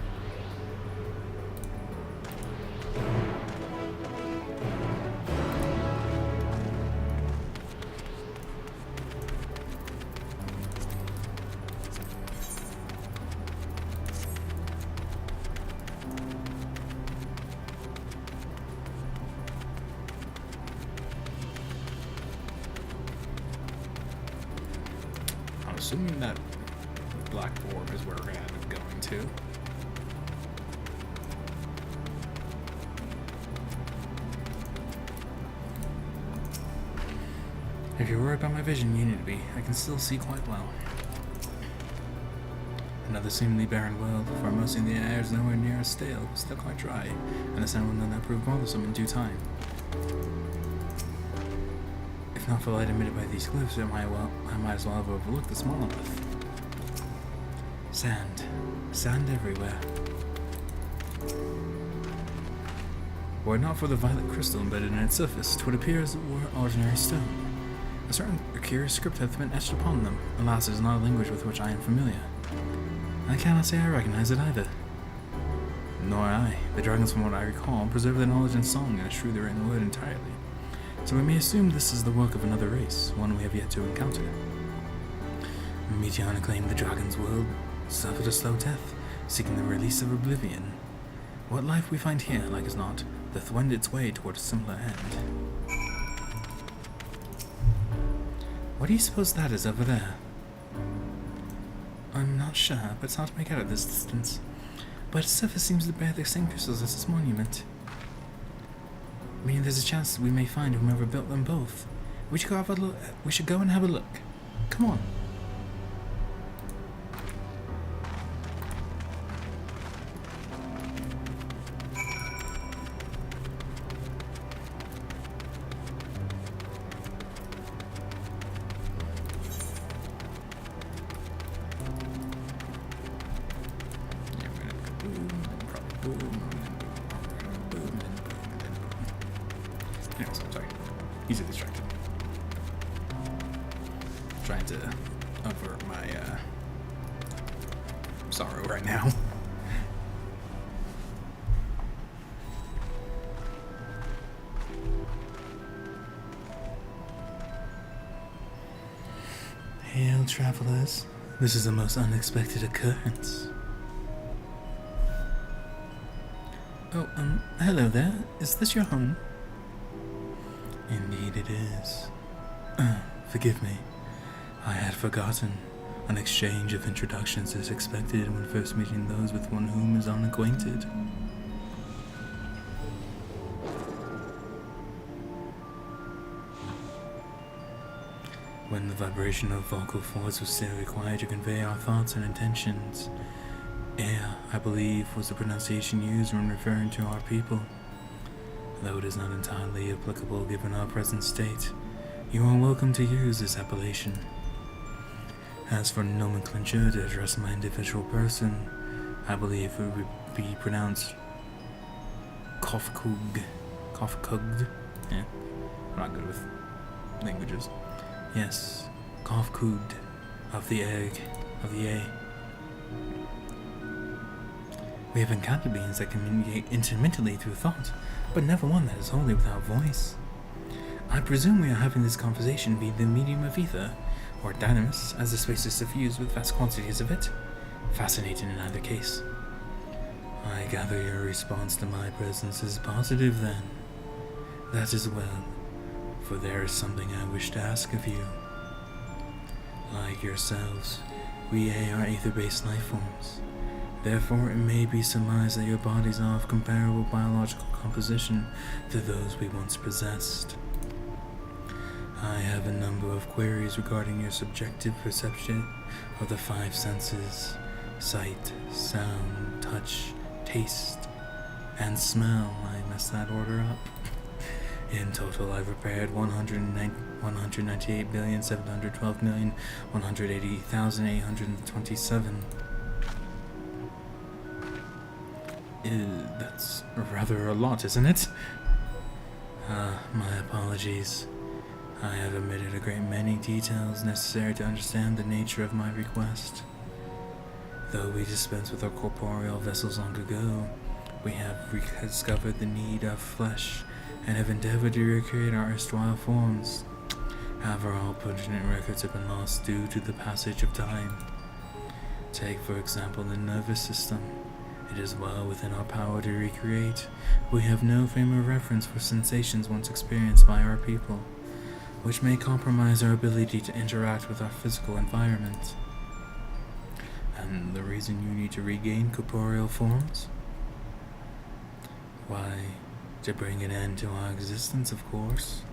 Assuming that black orb is where we're going to end up going to. If you're worried about my vision, you need to be. I can still see quite well. Another seemingly barren world, for mostly the air is nowhere near as stale, still quite dry, and the sun will not prove bothersome in due time. If not for light emitted by these cliffs, I might as well have overlooked this monolith. Sand. Sand everywhere. Were it not for the violet crystal embedded in its surface, 'twould appear as it were ordinary stone. A certain curious script hath been etched upon them. Alas, it is not a language with which I am familiar. I cannot say I recognize it either. Nor I. The dragons, from what I recall, preserve their knowledge in song and eschew the written word entirely. So we may assume this is the work of another race, one we have yet to encounter. Meteion claimed the dragon's world, suffered a slow death, seeking the release of oblivion. What life we find here, like as not, doth wend its way toward a similar end. What do you suppose that is over there? I'm not sure, but it's hard to make out at this distance. But its surface seems to bear the same crystals as this monument. Meaning there's a chance we may find whomever built them both. We should go have a look. We should go and have a look. Come on. Anyways, I'm sorry. Easily distracted. Trying to avert my sorrow right now. travelers. This is a most unexpected occurrence. Oh, hello there. Is this your home? Indeed it is. Forgive me. I had forgotten. An exchange of introductions is expected when first meeting those with one whom is unacquainted. When the vibration of vocal cords was still required to convey our thoughts and intentions, air, I believe, was the pronunciation used when referring to our people. Though it is not entirely applicable given our present state, you are welcome to use this appellation. As for nomenclature to address my individual person, I believe it would be pronounced Kofkug. Kofkugd? Yeah, I'm not good with languages. Yes, Kofkud, of the egg, of the A. We have encountered beings that communicate intermittently through thought, but never one that is wholly without voice. I presume we are having this conversation via the medium of ether, or dynamis, as the space is suffused with vast quantities of it. Fascinating in either case. I gather your response to my presence is positive then. That is well, for there is something I wish to ask of you. Like yourselves, we are ether-based life forms. Therefore, it may be surmised that your bodies are of comparable biological composition to those we once possessed. I have a number of queries regarding your subjective perception of the five senses: sight, sound, touch, taste, and smell. I messed that order up. In total, I've prepared 198,712,180,827. That's rather a lot, isn't it? My apologies. I have omitted a great many details necessary to understand the nature of my request. Though we dispense with our corporeal vessels long ago, we have rediscovered the need of flesh and have endeavored to recreate our erstwhile forms. However, all pertinent records have been lost due to the passage of time. Take, for example, the nervous system. It is well within our power to recreate. We have no frame of reference for sensations once experienced by our people, which may compromise our ability to interact with our physical environment. And the reason you need to regain corporeal forms? Why, to bring an end to our existence, of course.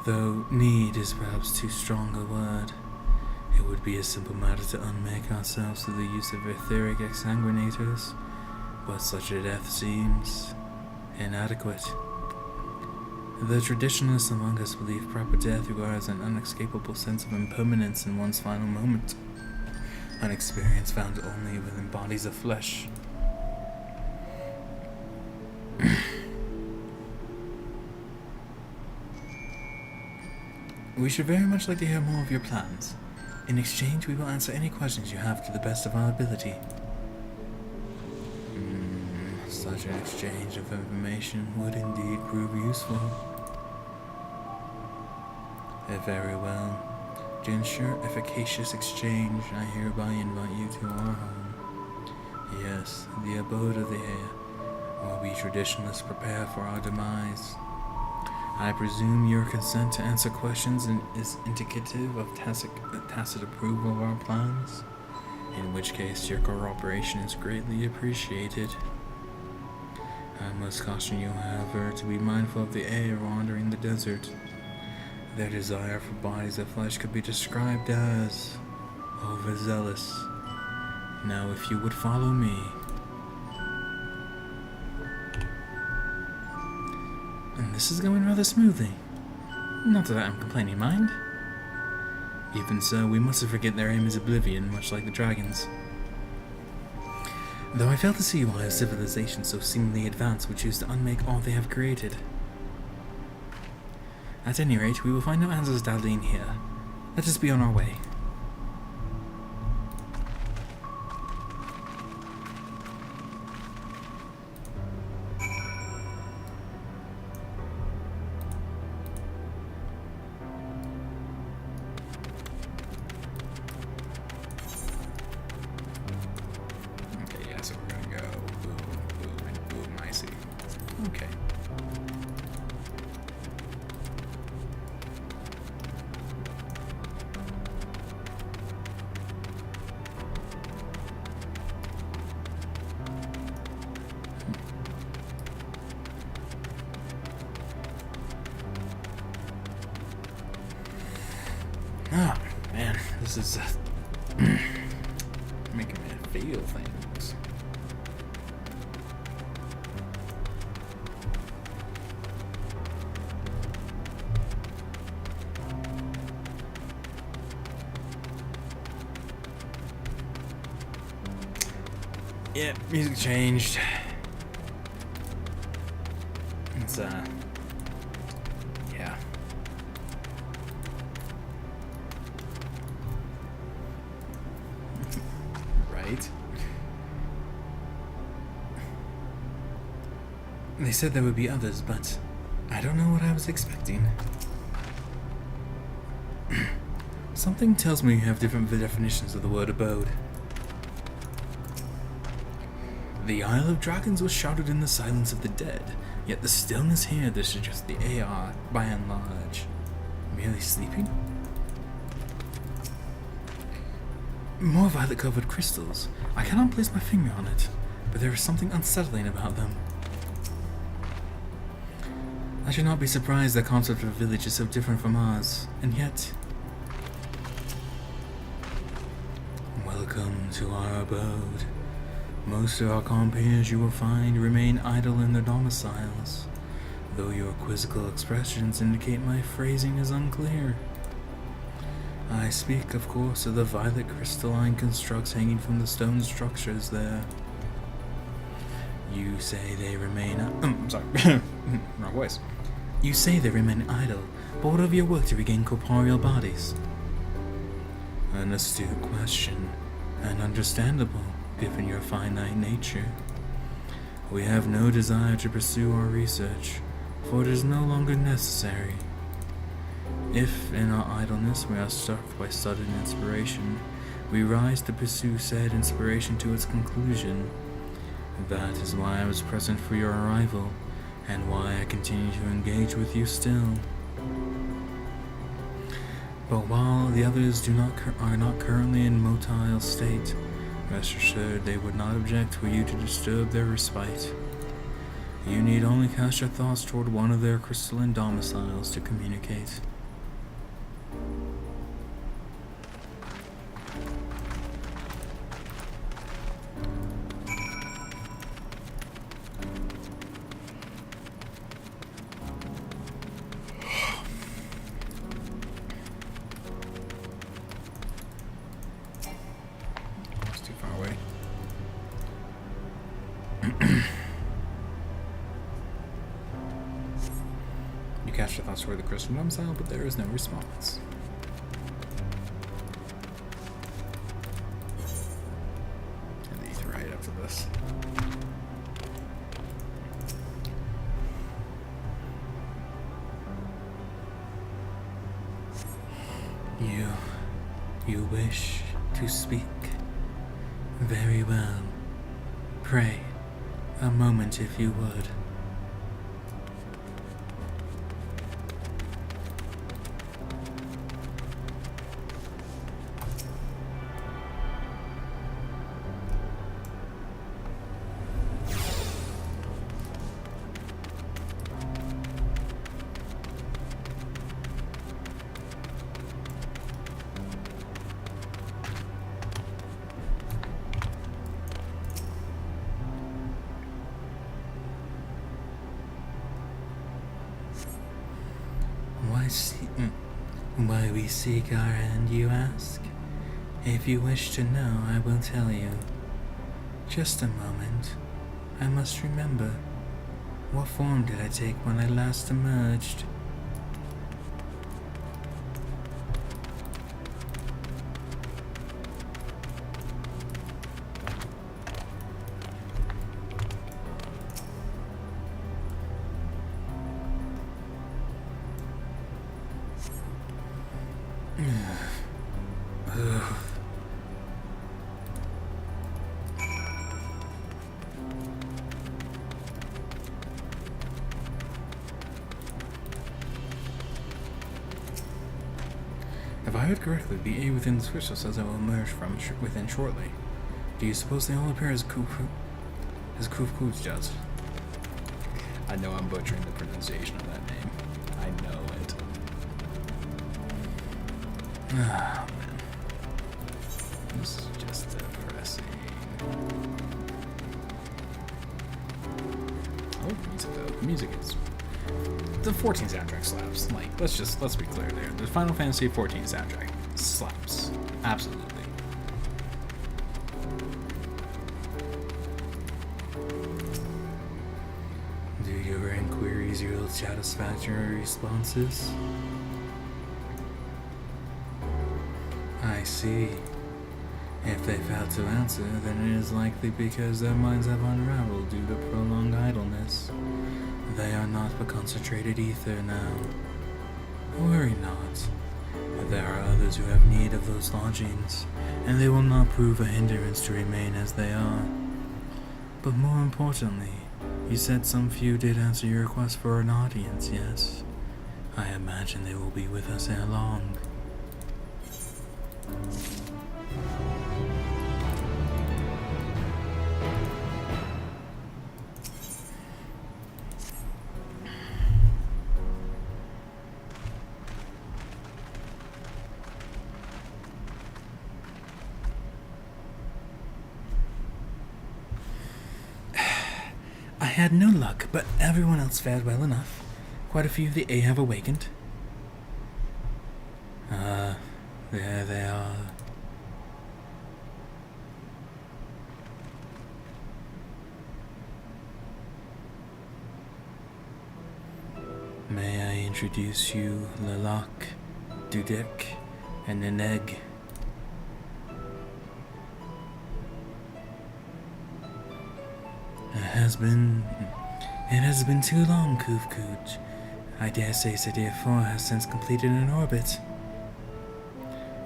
Though need is perhaps too strong a word, it would be a simple matter to unmake ourselves through the use of etheric exsanguinators, but such a death seems inadequate. The traditionalists among us believe proper death requires an unescapable sense of impermanence in one's final moment, an experience found only within bodies of flesh. We should very much like to hear more of your plans. In exchange, we will answer any questions you have to the best of our ability. Such an exchange of information would indeed prove useful. Very well. To ensure efficacious exchange, I hereby invite you to our home. Yes, the abode of the air, where we traditionalists prepare for our demise. I presume your consent to answer questions is indicative of tacit approval of our plans, in which case your cooperation is greatly appreciated. I must caution you, however, to be mindful of the air wandering the desert. Their desire for bodies of flesh could be described as overzealous. Now, if you would follow me. And this is going rather smoothly. Not that I'm complaining, mind. Even so, we mustn't forget their aim is oblivion, much like the dragons. Though I fail to see why a civilization so seemingly advanced would choose to unmake all they have created. At any rate, we will find no answers dallying here. Let us be on our way. Oh, man, this is making me feel things. Yeah, music changed. It's, yeah. Right. They said there would be others, but I don't know what I was expecting. Something tells me you have different definitions of the word abode. The Isle of Dragons was shrouded in the silence of the dead, yet the stillness here that suggests the AR, by and large, merely sleeping? More violet-covered crystals. I cannot place my finger on it, but there is something unsettling about them. I should not be surprised the concept of a village is so different from ours, and yet... Welcome to our abode. Most of our compeers you will find remain idle in their domiciles, though your quizzical expressions indicate my phrasing is unclear. I speak, of course, of the violet crystalline constructs hanging from the stone structures there. You say they remain... sorry. Wrong voice. You say they remain idle, but what of your work to regain corporeal bodies? An astute question, and understandable, given your finite nature. We have no desire to pursue our research, for it is no longer necessary. If, in our idleness, we are struck by sudden inspiration, we rise to pursue said inspiration to its conclusion. That is why I was present for your arrival, and why I continue to engage with you still. But while the others are not currently in motile state, rest assured they would not object for you to disturb their respite. You need only cast your thoughts toward one of their crystalline domiciles to communicate. Cast your thoughts toward the crystal domicile, but there is no response. And these right up to this. You wish to speak? Very well. Pray, a moment if you would. Why we seek our end, you ask? If you wish to know, I will tell you. Just a moment. I must remember. What form did I take when I last emerged? If I heard correctly, the A within the crystal says I will emerge from within shortly. Do you suppose they all appear as Kufku's does? I know I'm butchering the pronunciation of that name. I know it. Ah, man. This is just depressing. Oh, music though. Music is... The 14 soundtrack slaps. Like, let's be clear there. The Final Fantasy 14 soundtrack slaps. Absolutely. Do your inquiries yield satisfactory responses? I see. If they fail to answer, then it is likely because their minds have unraveled due to prolonged idleness. They are not but concentrated ether now. Worry not. There are others who have need of those lodgings, and they will not prove a hindrance to remain as they are. But more importantly, you said some few did answer your request for an audience, yes? I imagine they will be with us ere long. I had no luck, but everyone else fared well enough. Quite a few of the A have awakened. There they are. May I introduce you, Lilac, Dudek, and Neneg. It has been too long, Kuvkuj. I dare say Sadir 4 has since completed an orbit.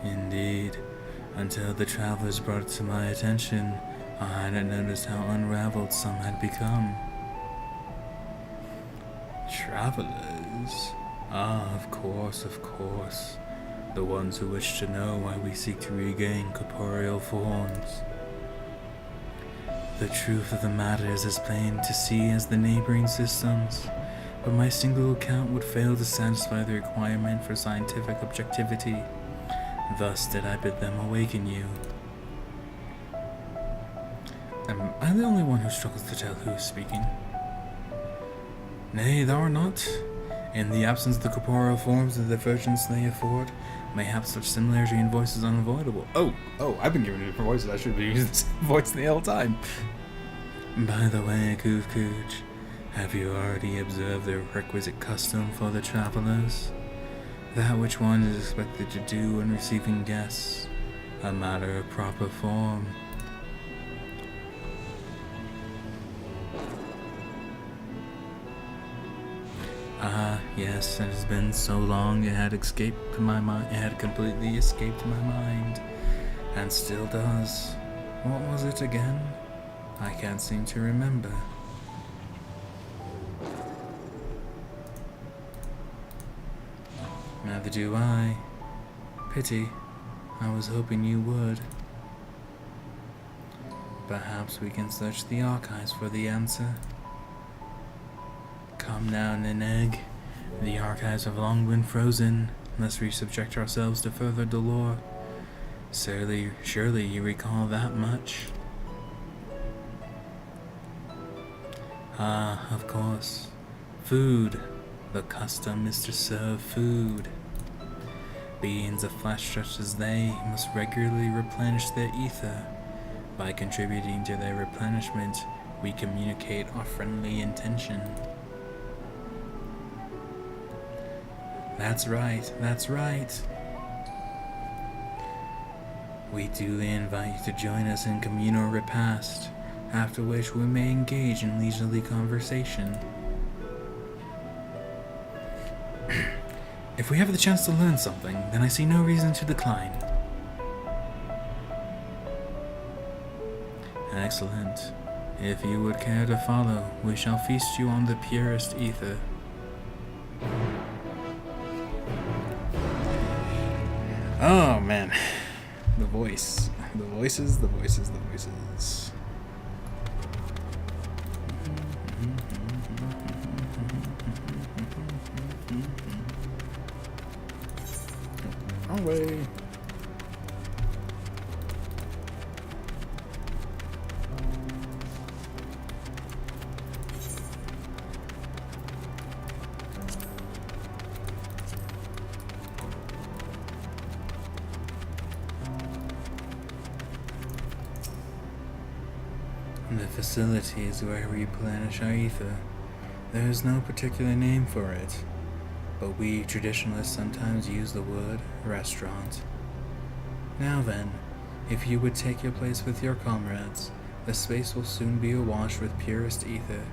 Indeed. Until the travelers brought it to my attention, I hadn't noticed how unraveled some had become. Travelers? Ah, of course. The ones who wish to know why we seek to regain corporeal forms. The truth of the matter is as plain to see as the neighboring systems, but my single account would fail to satisfy the requirement for scientific objectivity. Thus did I bid them awaken you. Am I the only one who struggles to tell who is speaking? Nay, thou art not. In the absence of the corporeal forms, the divergence they afford, mayhap such similarity in voice is unavoidable. Oh, I've been given different voices. I should be using the same voice the whole time. By the way, Kuvkuj, have you already observed the requisite custom for the travelers? That which one is expected to do when receiving guests, a matter of proper form. Yes, it has been so long it had escaped my mind. It had completely escaped my mind, and still does. What was it again? I can't seem to remember. Neither do I. Pity. I was hoping you would. Perhaps we can search the archives for the answer. Come now, Neneg. The archives have long been frozen, lest we subject ourselves to further dolor. Surely you recall that much? Ah, of course. Food. The custom is to serve food. Beings of flesh such as they must regularly replenish their ether. By contributing to their replenishment, we communicate our friendly intention. That's right. We duly invite you to join us in communal repast, after which we may engage in leisurely conversation. If we have the chance to learn something, then I see no reason to decline. Excellent. If you would care to follow, we shall feast you on the purest ether. Oh man, the voices. Wrong way. The facility is where we replenish our ether. There is no particular name for it, but we traditionalists sometimes use the word restaurant. Now then, if you would take your place with your comrades, the space will soon be awash with purest ether.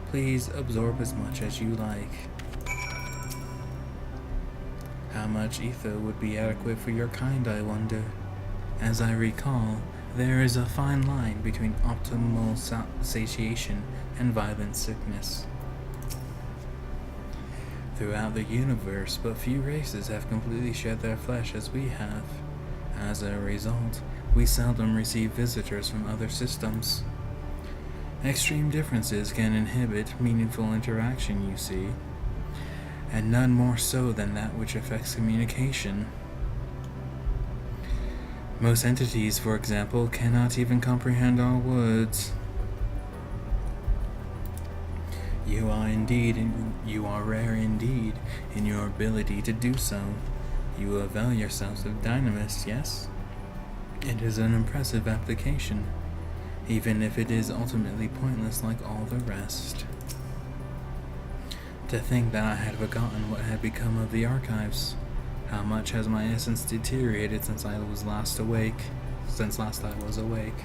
Please absorb as much as you like. How much ether would be adequate for your kind, I wonder? As I recall, there is a fine line between optimal satiation and violent sickness. Throughout the universe, but few races have completely shed their flesh as we have. As a result, we seldom receive visitors from other systems. Extreme differences can inhibit meaningful interaction, you see, and none more so than that which affects communication. Most entities, for example, cannot even comprehend our words. You are rare indeed in your ability to do so. You avail yourselves of dynamis, yes? It is an impressive application, even if it is ultimately pointless like all the rest. To think that I had forgotten what had become of the archives. How much has my essence deteriorated since last I was awake?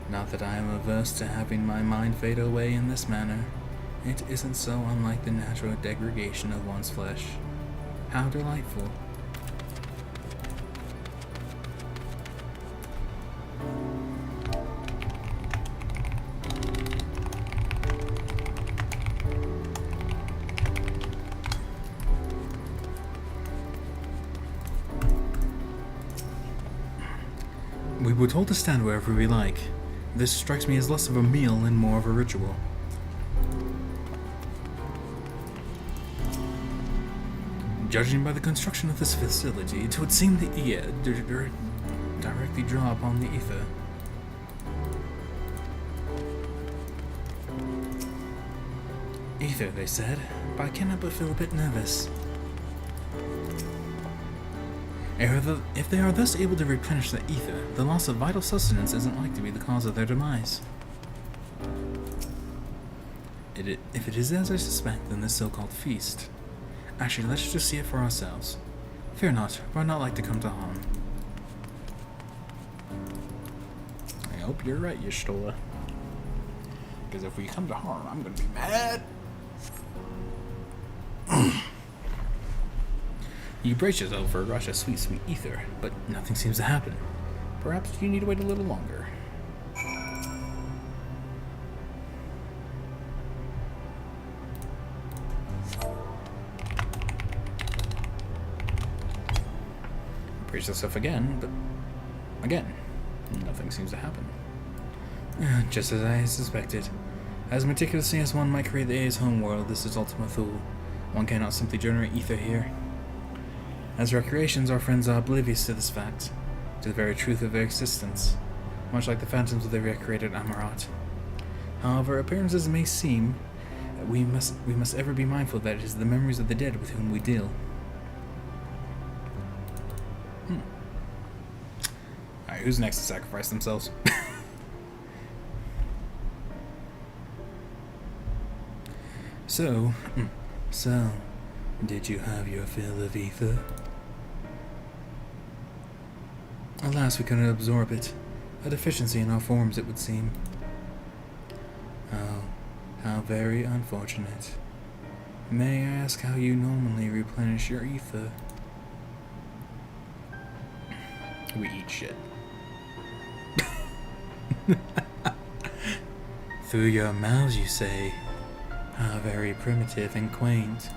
Not that I am averse to having my mind fade away in this manner. It isn't so unlike the natural degradation of one's flesh. How delightful. We were told to stand wherever we like. This strikes me as less of a meal and more of a ritual. Judging by the construction of this facility, it would seem the directly draw upon the ether. Ether, they said, but I cannot but feel a bit nervous. If they are thus able to replenish the ether, the loss of vital sustenance isn't likely to be the cause of their demise. If it is as I suspect, then this so-called feast. Actually, let's just see it for ourselves. Fear not, we're not like to come to harm. I hope you're right, Y'shtola. Because if we come to harm, I'm gonna be mad. You brace yourself for a rush of sweet, sweet ether, but nothing seems to happen. Perhaps you need to wait a little longer. Brace yourself again, but again, nothing seems to happen. Just as I suspected. As meticulously as one might create the A's homeworld, this is Ultima Thule. One cannot simply generate ether here. As recreations, our friends are oblivious to this fact, to the very truth of their existence, much like the phantoms of the recreated Amarat. However, appearances may seem, we must ever be mindful that it is the memories of the dead with whom we deal. Alright, who's next to sacrifice themselves? So, did you have your fill of ether? Alas, we couldn't absorb it. A deficiency in our forms, it would seem. Oh, how very unfortunate. May I ask how you normally replenish your ether? We eat shit. Through your mouths, you say? How very primitive and quaint.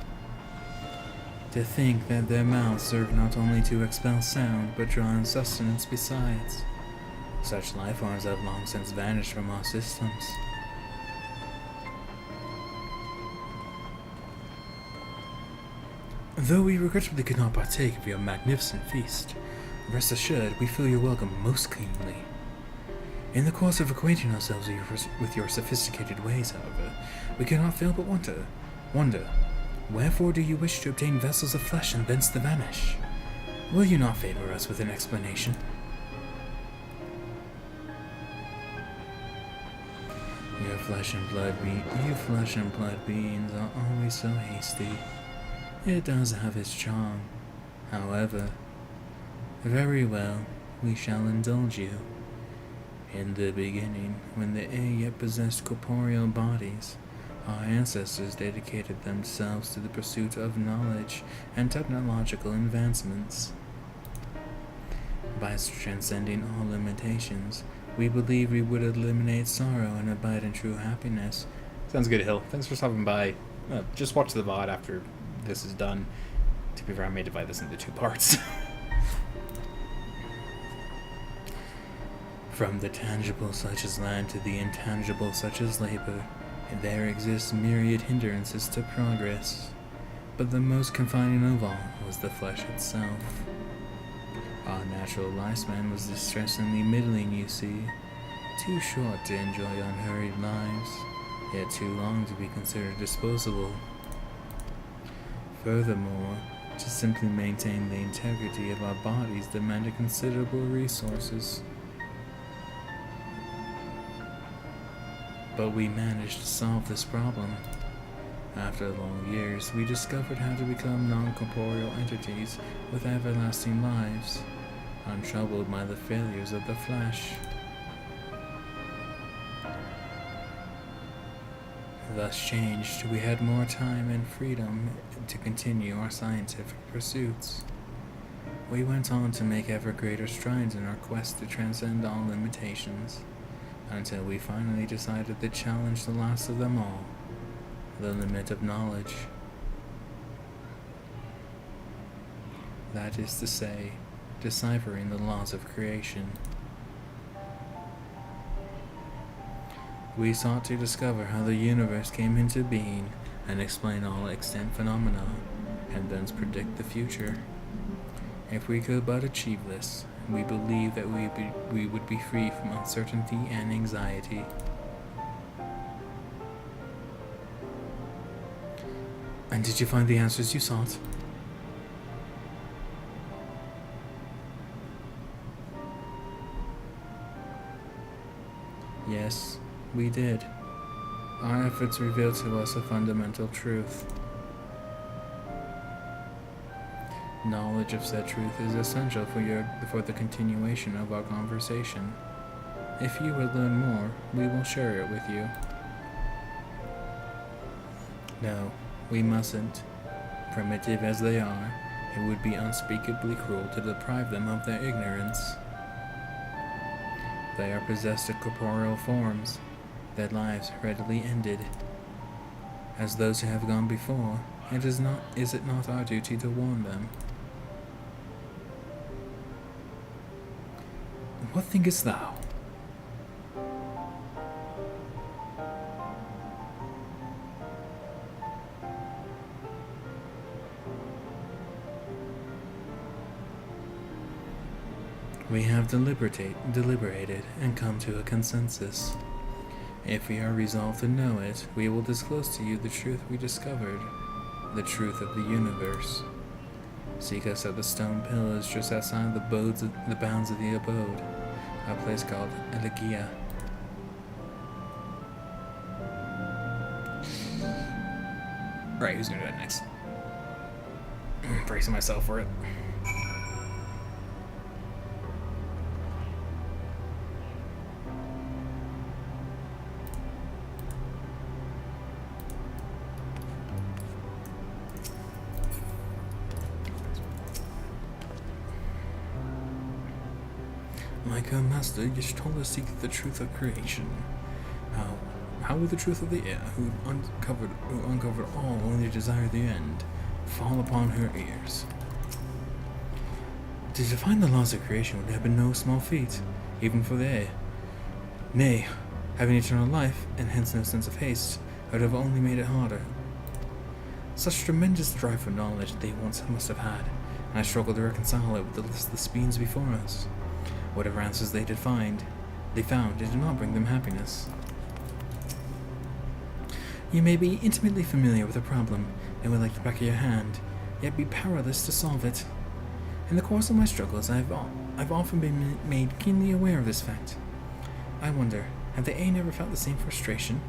To think that their mouths serve not only to expel sound, but draw in sustenance besides. Such life forms have long since vanished from our systems. Though we regrettably could not partake of your magnificent feast, rest assured we feel your welcome most keenly. In the course of acquainting ourselves with your sophisticated ways, however, we cannot fail but wonder, wherefore do you wish to obtain vessels of flesh and thence to vanish? Will you not favor us with an explanation? You flesh and blood beings are always so hasty. It does have its charm. However, very well, we shall indulge you. In the beginning, when the air yet possessed corporeal bodies, our ancestors dedicated themselves to the pursuit of knowledge and technological advancements. By transcending all limitations, we believe we would eliminate sorrow and abide in true happiness. Sounds good, Hill. Thanks for stopping by. Just watch the VOD after this is done. To be fair, I may divide this into 2 parts. From the tangible such as land to the intangible such as labor, there exist myriad hindrances to progress. But the most confining of all was the flesh itself. Our natural lifespan was distressingly middling, you see. Too short to enjoy unhurried lives, yet too long to be considered disposable. Furthermore, to simply maintain the integrity of our bodies demanded considerable resources. But we managed to solve this problem. After long years, we discovered how to become non-corporeal entities with everlasting lives, untroubled by the failures of the flesh. Thus changed, we had more time and freedom to continue our scientific pursuits. We went on to make ever greater strides in our quest to transcend all limitations, until we finally decided to challenge the last of them all, the limit of knowledge. That is to say, deciphering the laws of creation. We sought to discover how the universe came into being and explain all extant phenomena, and thence predict the future. If we could but achieve this, we believe that we would be free from uncertainty and anxiety. And did you find the answers you sought? Yes, we did. Our efforts revealed to us a fundamental truth. Knowledge of said truth is essential for the continuation of our conversation. If you would learn more, we will share it with you. No, we mustn't. Primitive as they are, it would be unspeakably cruel to deprive them of their ignorance. They are possessed of corporeal forms, their lives readily ended. As those who have gone before, is it not our duty to warn them? What thinkest thou? We have deliberated and come to a consensus. If we are resolved to know it, we will disclose to you the truth we discovered, the truth of the universe. Seek us at the stone pillars just outside the bounds of the abode, a place called Elegia. Right, who's gonna do that next? I'm bracing myself for it. Like our master, Yish told us to seek the truth of creation. How will the truth of the air, who uncovered all only desire the end, fall upon her ears? To define the laws of creation would have been no small feat, even for the air. Nay, having eternal life, and hence no sense of haste, would have only made it harder. Such tremendous drive for knowledge they once must have had, and I struggle to reconcile it with the listless beings before us. Whatever answers they found, it did not bring them happiness. You may be intimately familiar with a problem and would like the back of your hand, yet be powerless to solve it. In the course of my struggles, I've often been made keenly aware of this fact. I wonder, have the A never felt the same frustration?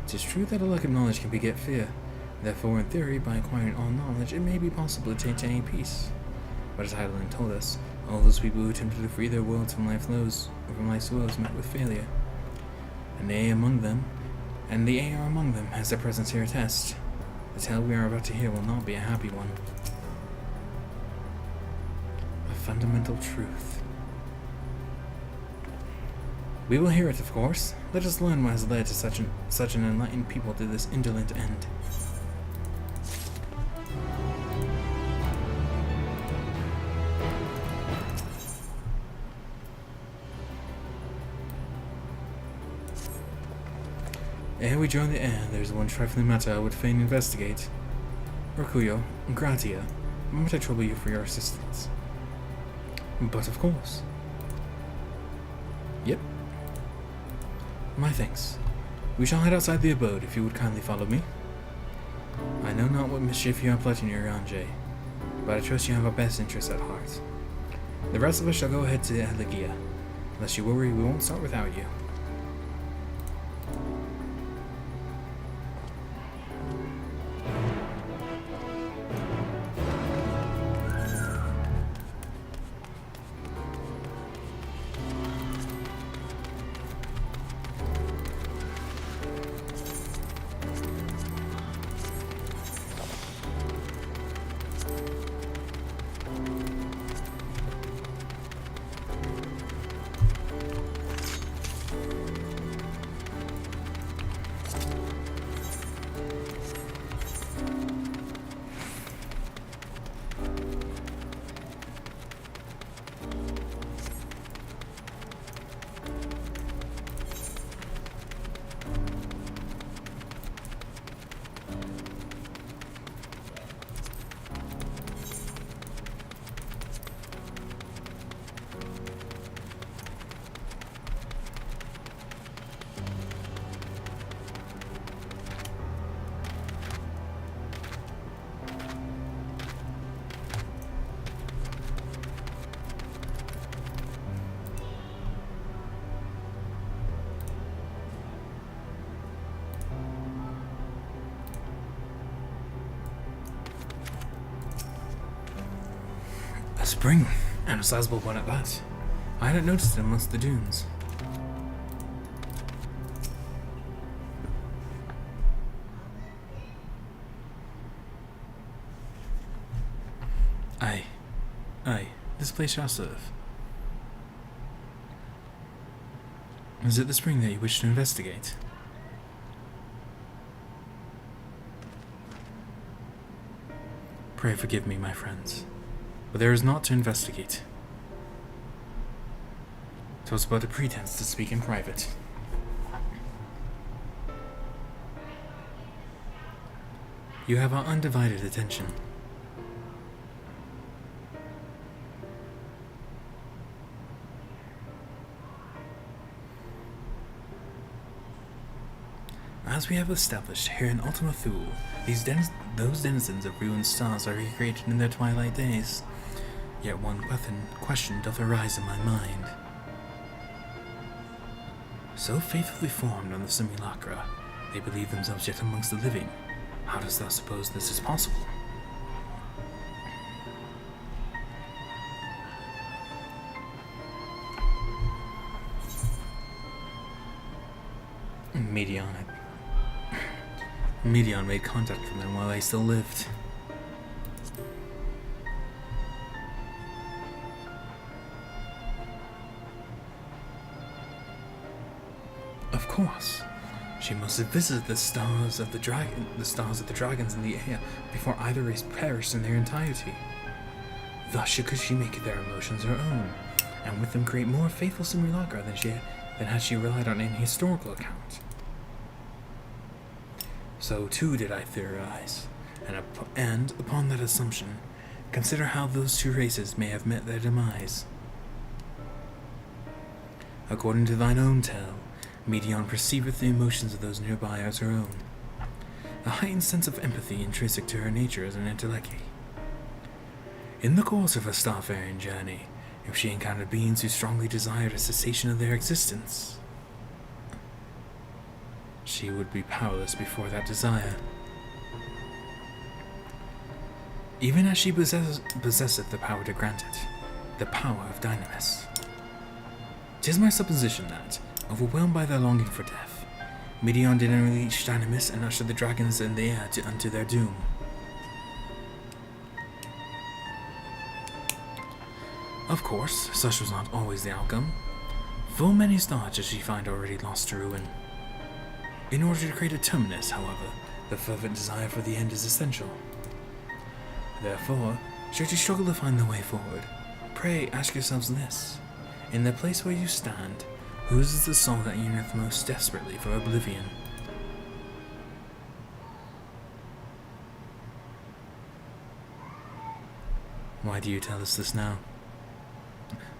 It is true that a lack of knowledge can beget fear. Therefore, in theory, by acquiring all knowledge, it may be possible to attain peace. But as Heidelin told us, all those people who attempted to free their worlds from life's woes met with failure. And the A are among them, as their presence here attests. The tale we are about to hear will not be a happy one. A fundamental truth. We will hear it, of course. Let us learn what has led to such an enlightened people to this indolent end. Ere we join the air, there is one trifling matter I would fain investigate. Orcuyo, gratia, might I trouble you for your assistance? But of course. Yep. My thanks. We shall head outside the abode, if you would kindly follow me. I know not what mischief you are plotting, Uranjay, but I trust you have our best interests at heart. The rest of us shall go ahead to Elegia. Unless you worry, we won't start without you. A spring, and a sizable one at that. I hadn't noticed it amongst the dunes. Aye, this place shall serve. Is it the spring that you wish to investigate? Pray forgive me, my friends, but there is naught to investigate. 'Twas but a pretense to speak in private. You have our undivided attention. As we have established here in Ultima Thule, those denizens of ruined stars are recreated in their twilight days. Yet one question doth arise in my mind. So faithfully formed on the simulacra, they believe themselves yet amongst the living. How dost thou suppose this is possible? Medion made contact with them while I still lived. Of course, she must have visited the stars of the dragons in the air before either race perished in their entirety. Thus could she make their emotions her own, and with them create more faithful simulacra than had she relied on any historical account. So too did I theorize, and upon that assumption, consider how those two races may have met their demise. According to thine own tale, Medion perceiveth the emotions of those nearby as her own, a heightened sense of empathy intrinsic to her nature as an intellectie. In the course of her starfaring journey, if she encountered beings who strongly desired a cessation of their existence, she would be powerless before that desire. Even as she possesseth the power to grant it, the power of Dynamis. 'Tis my supposition that, overwhelmed by their longing for death, Medion did unleash Dynamis and usher the dragons in the air unto their doom. Of course, such was not always the outcome. Full many stars did she find already lost to ruin. In order to create a terminus, however, the fervent desire for the end is essential. Therefore, should you struggle to find the way forward, pray ask yourselves this. In the place where you stand, whose is the soul that yearneth most desperately for oblivion? Why do you tell us this now?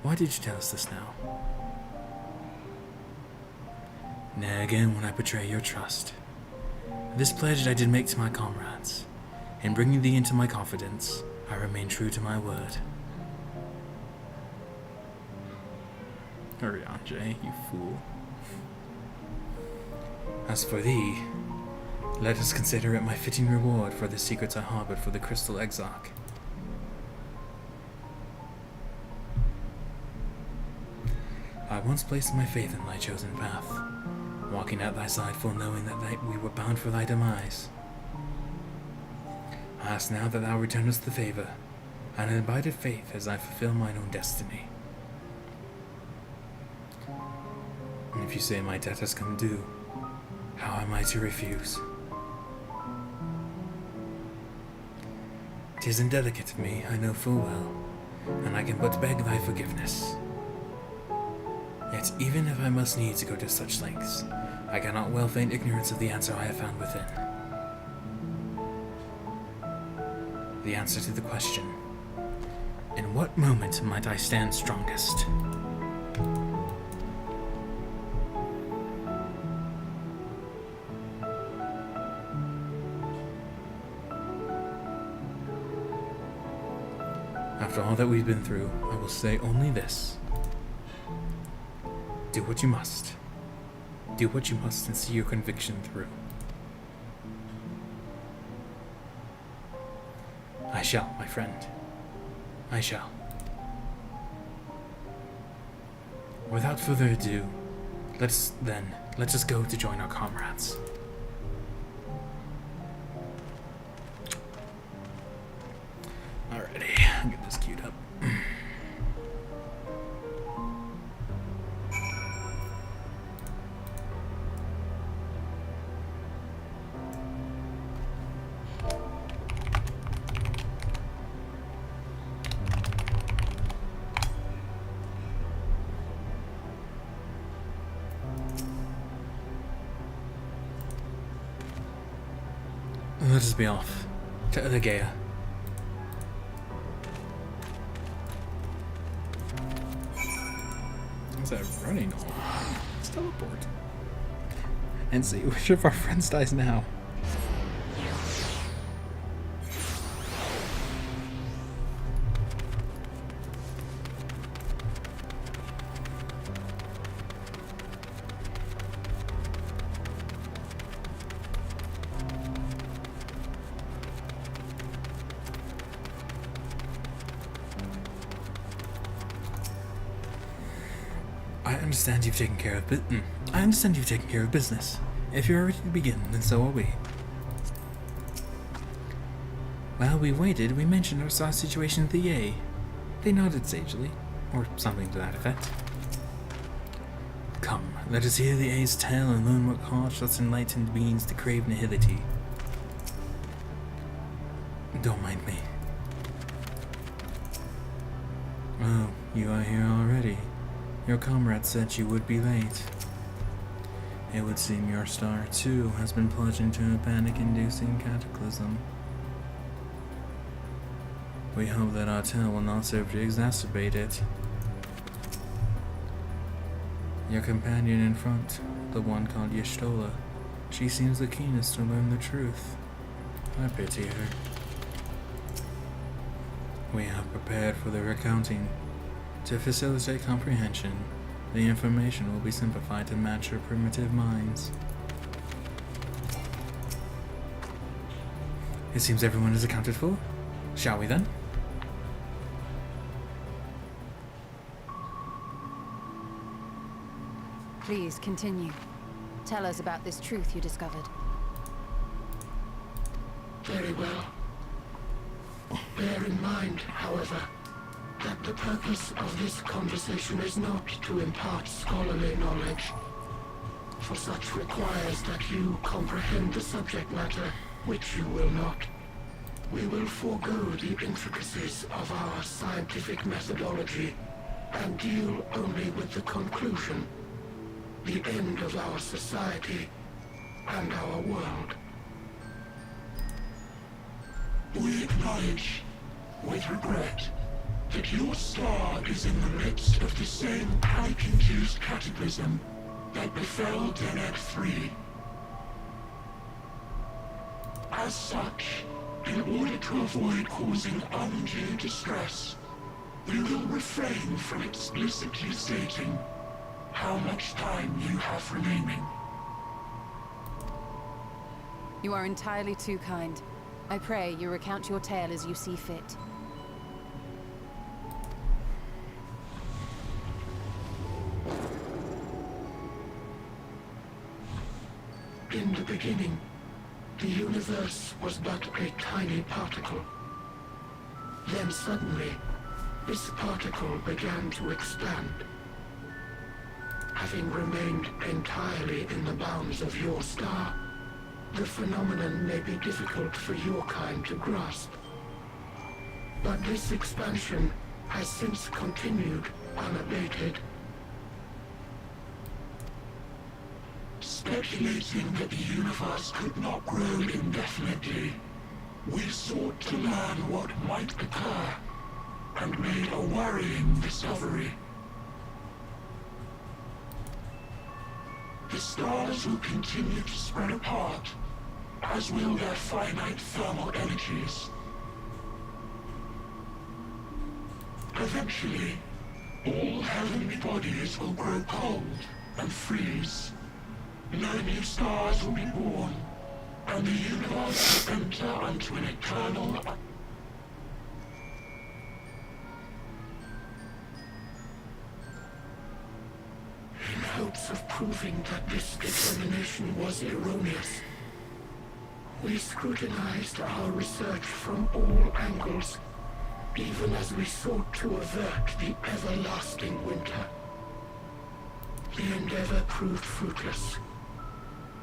Why did you tell us this now? Nay, again when I betray your trust. This pledge I did make to my comrades. In bringing thee into my confidence, I remain true to my word. Hurry on, Jay, you fool. As for thee, let us consider it my fitting reward for the secrets I harbored for the Crystal Exarch. I once placed my faith in thy chosen path, walking at thy side full knowing that we were bound for thy demise. I ask now that thou returnest the favour, and in abided faith as I fulfill mine own destiny. And if you say my debt has come due, how am I to refuse? 'Tis indelicate of me, I know full well, and I can but beg thy forgiveness. Yet even if I must needs go to such lengths, I cannot well feign ignorance of the answer I have found within. The answer to the question, in what moment might I stand strongest? After all that we've been through, I will say only this. Do what you must. Do what you must and see your conviction through. I shall, my friend. I shall. Without further ado, let us go to join our comrades. Alrighty, I'll get this queued up. Let us be off to Elegea. What's that running all? Let's teleport. And see which of our friends dies now. I understand you've taken care of business. If you're ready to begin, then so are we. While we waited, we mentioned our saw situation at the Yay. They nodded sagely, or something to that effect. Come, let us hear the A's tale and learn what caused such enlightened beings to crave nihility. Don't mind me. Oh, you are here already. Your comrade said you would be late. It would seem your star, too, has been plunged into a panic-inducing cataclysm. We hope that our tale will not serve to exacerbate it. Your companion in front, the one called Y'shtola, she seems the keenest to learn the truth. I pity her. We have prepared for the recounting. To facilitate comprehension, the information will be simplified to match your primitive minds. It seems everyone is accounted for. Shall we then? Please continue. Tell us about this truth you discovered. Very well. Bear in mind, however, that the purpose of this conversation is not to impart scholarly knowledge, for such requires that you comprehend the subject matter, which you will not. We will forego the intricacies of our scientific methodology and deal only with the conclusion, the end of our society and our world. We acknowledge, with regret, that your star is in the midst of the same panic-induced cataclysm that befell Deneb 3. As such, in order to avoid causing undue distress, we will refrain from explicitly stating how much time you have remaining. You are entirely too kind. I pray you recount your tale as you see fit. In the beginning, the universe was but a tiny particle. Then suddenly, this particle began to expand. Having remained entirely in the bounds of your star, the phenomenon may be difficult for your kind to grasp. But this expansion has since continued unabated. Speculating that the universe could not grow indefinitely, we sought to learn what might occur, and made a worrying discovery. The stars will continue to spread apart, as will their finite thermal energies. Eventually, all heavenly bodies will grow cold and freeze. No new stars will be born, and the universe will enter into an eternal... In hopes of proving that this determination was erroneous, we scrutinized our research from all angles, even as we sought to avert the everlasting winter. The endeavor proved fruitless.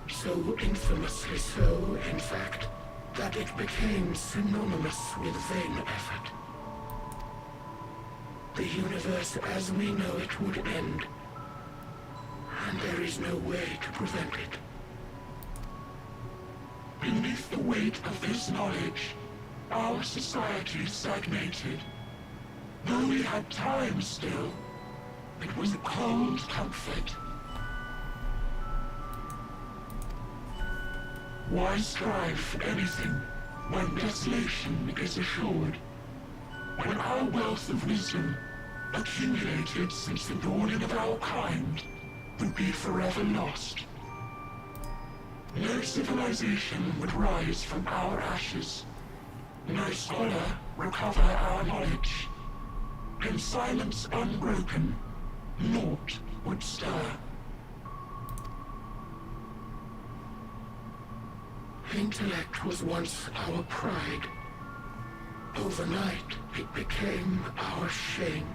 So infamously so, in fact, that it became synonymous with vain effort. The universe as we know it would end, and there is no way to prevent it. Beneath the weight of this knowledge, our society stagnated. Though we had time still, it was a cold comfort. Why strive for anything when desolation is assured? When our wealth of wisdom, accumulated since the dawning of our kind, would be forever lost. No civilization would rise from our ashes. No scholar recover our knowledge. In silence unbroken, naught would stir. Intellect was once our pride. Overnight, it became our shame.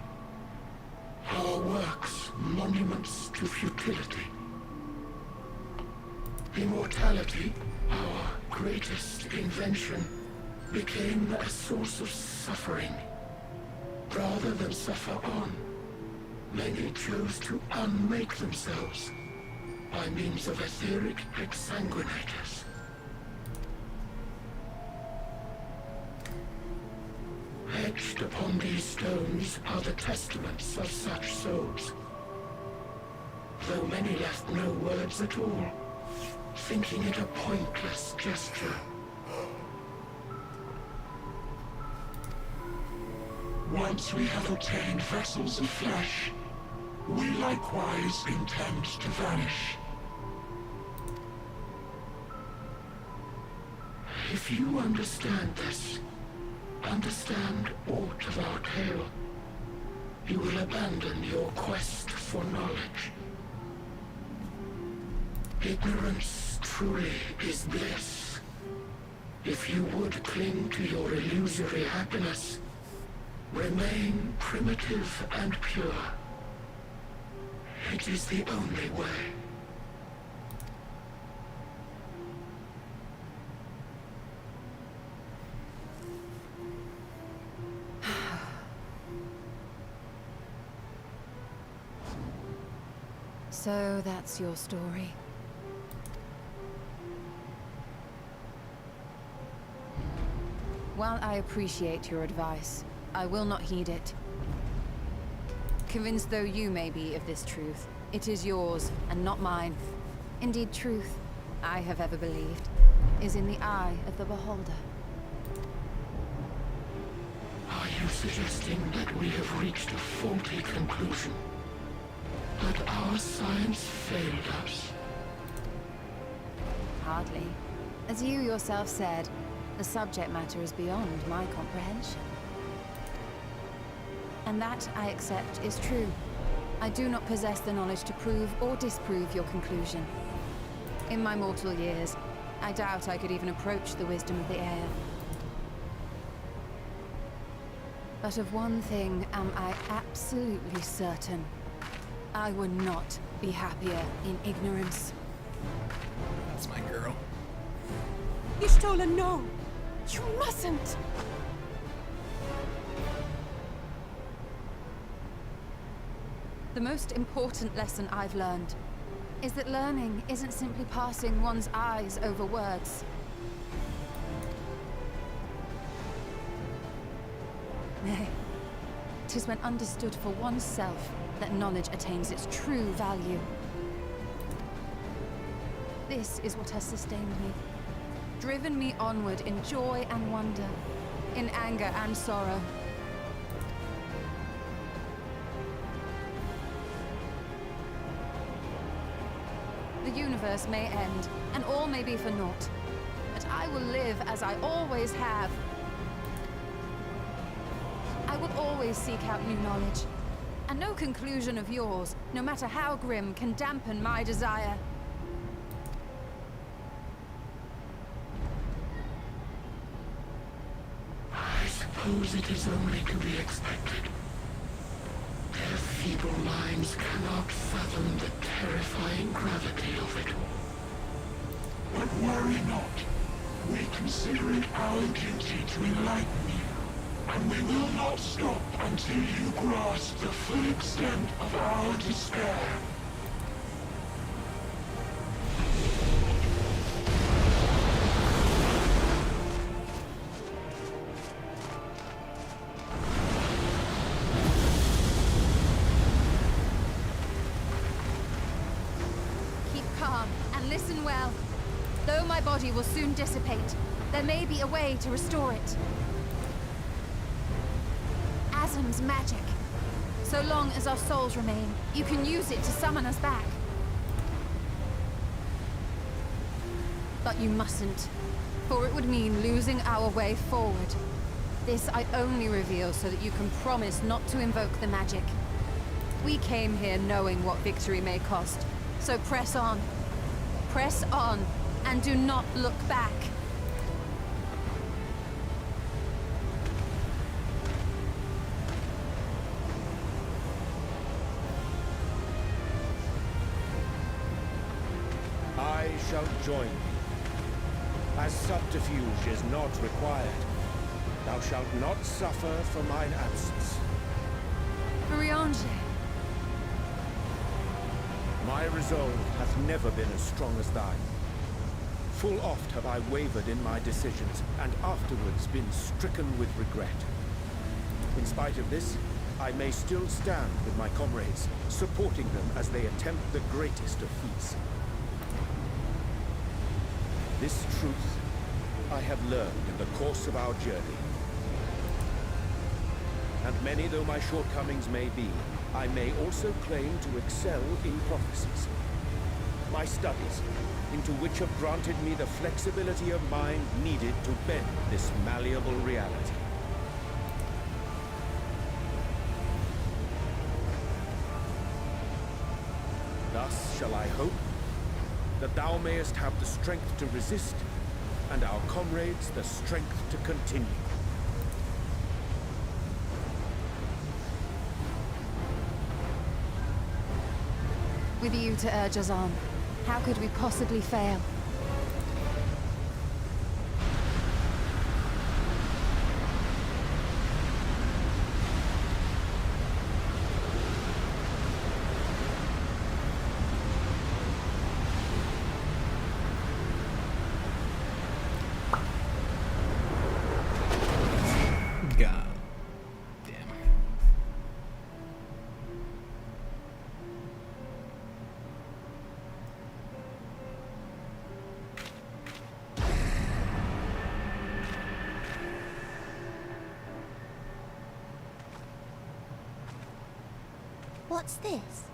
Our works, monuments to futility. Immortality, our greatest invention, became a source of suffering. Rather than suffer on, many chose to unmake themselves, by means of etheric exsanguinators. Etched upon these stones are the testaments of such souls, though many left no words at all, thinking it a pointless gesture. Once we have obtained vessels of flesh, we likewise intend to vanish. If you understand this, understand aught of our tale, you will abandon your quest for knowledge. Ignorance truly is bliss. If you would cling to your illusory happiness, remain primitive and pure. It is the only way. So that's your story. While I appreciate your advice, I will not heed it. Convinced though you may be of this truth, it is yours and not mine. Indeed, truth, I have ever believed, is in the eye of the beholder. Are you suggesting that we have reached a faulty conclusion? That our science failed us? Hardly. As you yourself said, the subject matter is beyond my comprehension. And that, I accept, is true. I do not possess the knowledge to prove or disprove your conclusion. In my mortal years, I doubt I could even approach the wisdom of the air. But of one thing am I absolutely certain. I would not be happier in ignorance. That's my girl. Ishtola, no! You mustn't! The most important lesson I've learned is that learning isn't simply passing one's eyes over words. Nay, 'tis when understood for oneself that knowledge attains its true value. This is what has sustained me, driven me onward in joy and wonder, in anger and sorrow. The universe may end, and all may be for naught, but I will live as I always have. I will always seek out new knowledge, and no conclusion of yours, no matter how grim, can dampen my desire. I suppose it is only to be expected. Their feeble minds cannot fathom the terrifying gravity of it. But worry not. We consider it our duty to enlighten you, and we will not stop until you grasp the full extent of our despair. Listen well. Though my body will soon dissipate, there may be a way to restore it. Asm's magic. So long as our souls remain, you can use it to summon us back. But you mustn't, for it would mean losing our way forward. This I only reveal so that you can promise not to invoke the magic. We came here knowing what victory may cost, so press on. Press on, and do not look back. I shall join thee. As subterfuge is not required, thou shalt not suffer for mine absence. Briange. My resolve hath never been as strong as thine. Full oft have I wavered in my decisions, and afterwards been stricken with regret. In spite of this, I may still stand with my comrades, supporting them as they attempt the greatest of feats. This truth I have learned in the course of our journey. And many though my shortcomings may be, I may also claim to excel in prophecies. My studies, into which have granted me the flexibility of mind needed to bend this malleable reality. Thus shall I hope that thou mayest have the strength to resist, and our comrades the strength to continue. With you to urge us on, how could we possibly fail? God damn. What's this?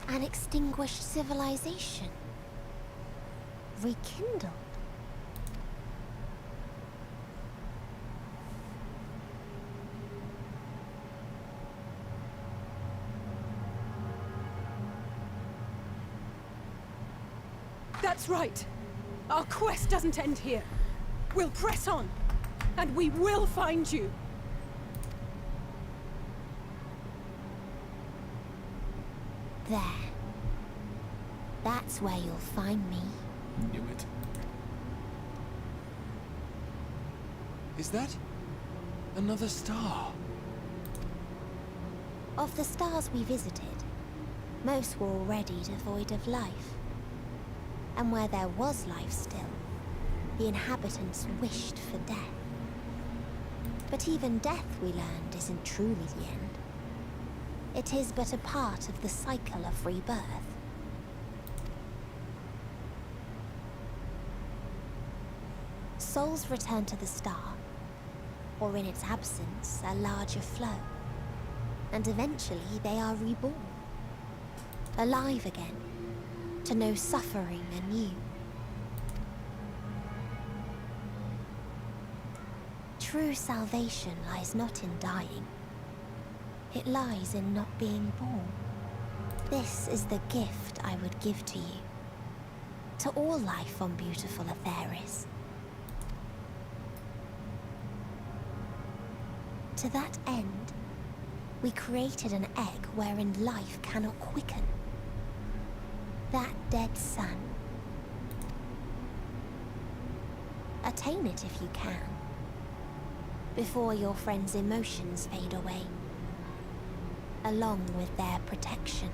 An extinguished civilization. Rekindled. That's right. Our quest doesn't end here. We'll press on, and we will find you. There. That's where you'll find me. Knew it. Is that another star? Of the stars we visited, most were already devoid of life. And where there was life still, the inhabitants wished for death. But even death, we learned, isn't truly the end. It is but a part of the cycle of rebirth. Souls return to the star, or in its absence, a larger flow. And eventually they are reborn. Alive again, to know suffering anew. True salvation lies not in dying. It lies in not being born. This is the gift I would give to you. To all life on beautiful Aetheris. To that end, we created an egg wherein life cannot quicken. That dead sun. Attain it if you can, before your friend's emotions fade away, along with their protection.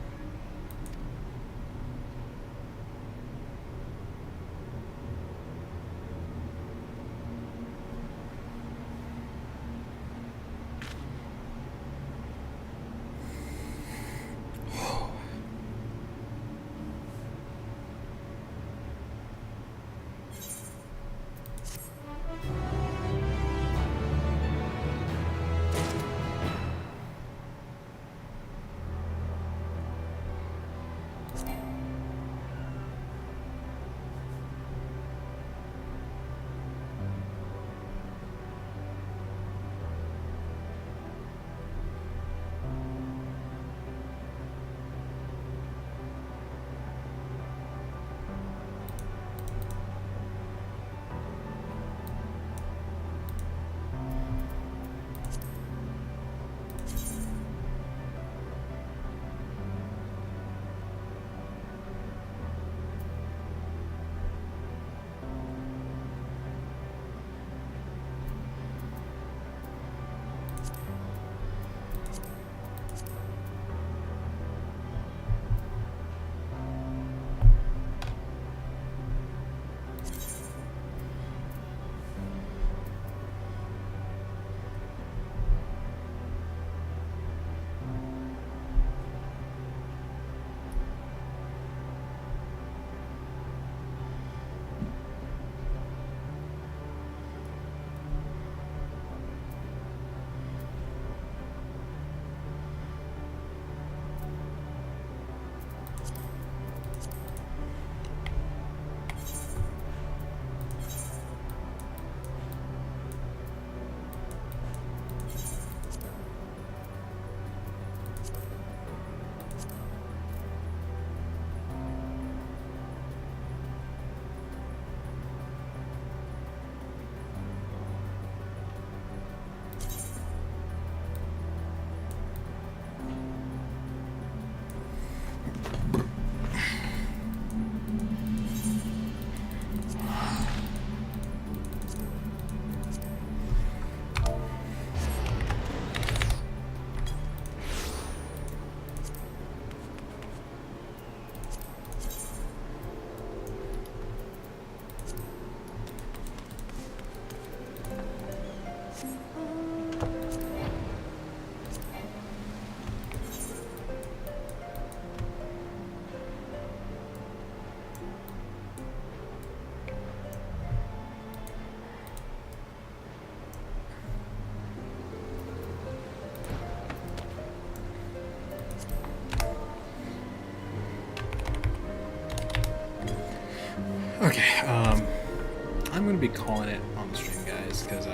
be calling it on the stream, guys, because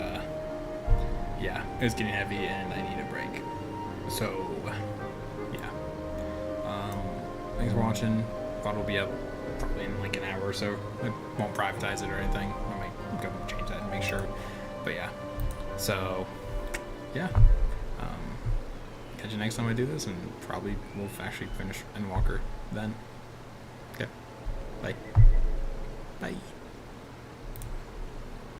yeah, it's getting heavy and I need a break. So yeah, thanks for watching. Thought it'll be up probably in like an hour or so. I won't privatize it or anything. I might go change that and make sure. But yeah, so yeah, catch you next time I do this, and probably we'll actually finish Endwalker then. Okay, bye. Bye.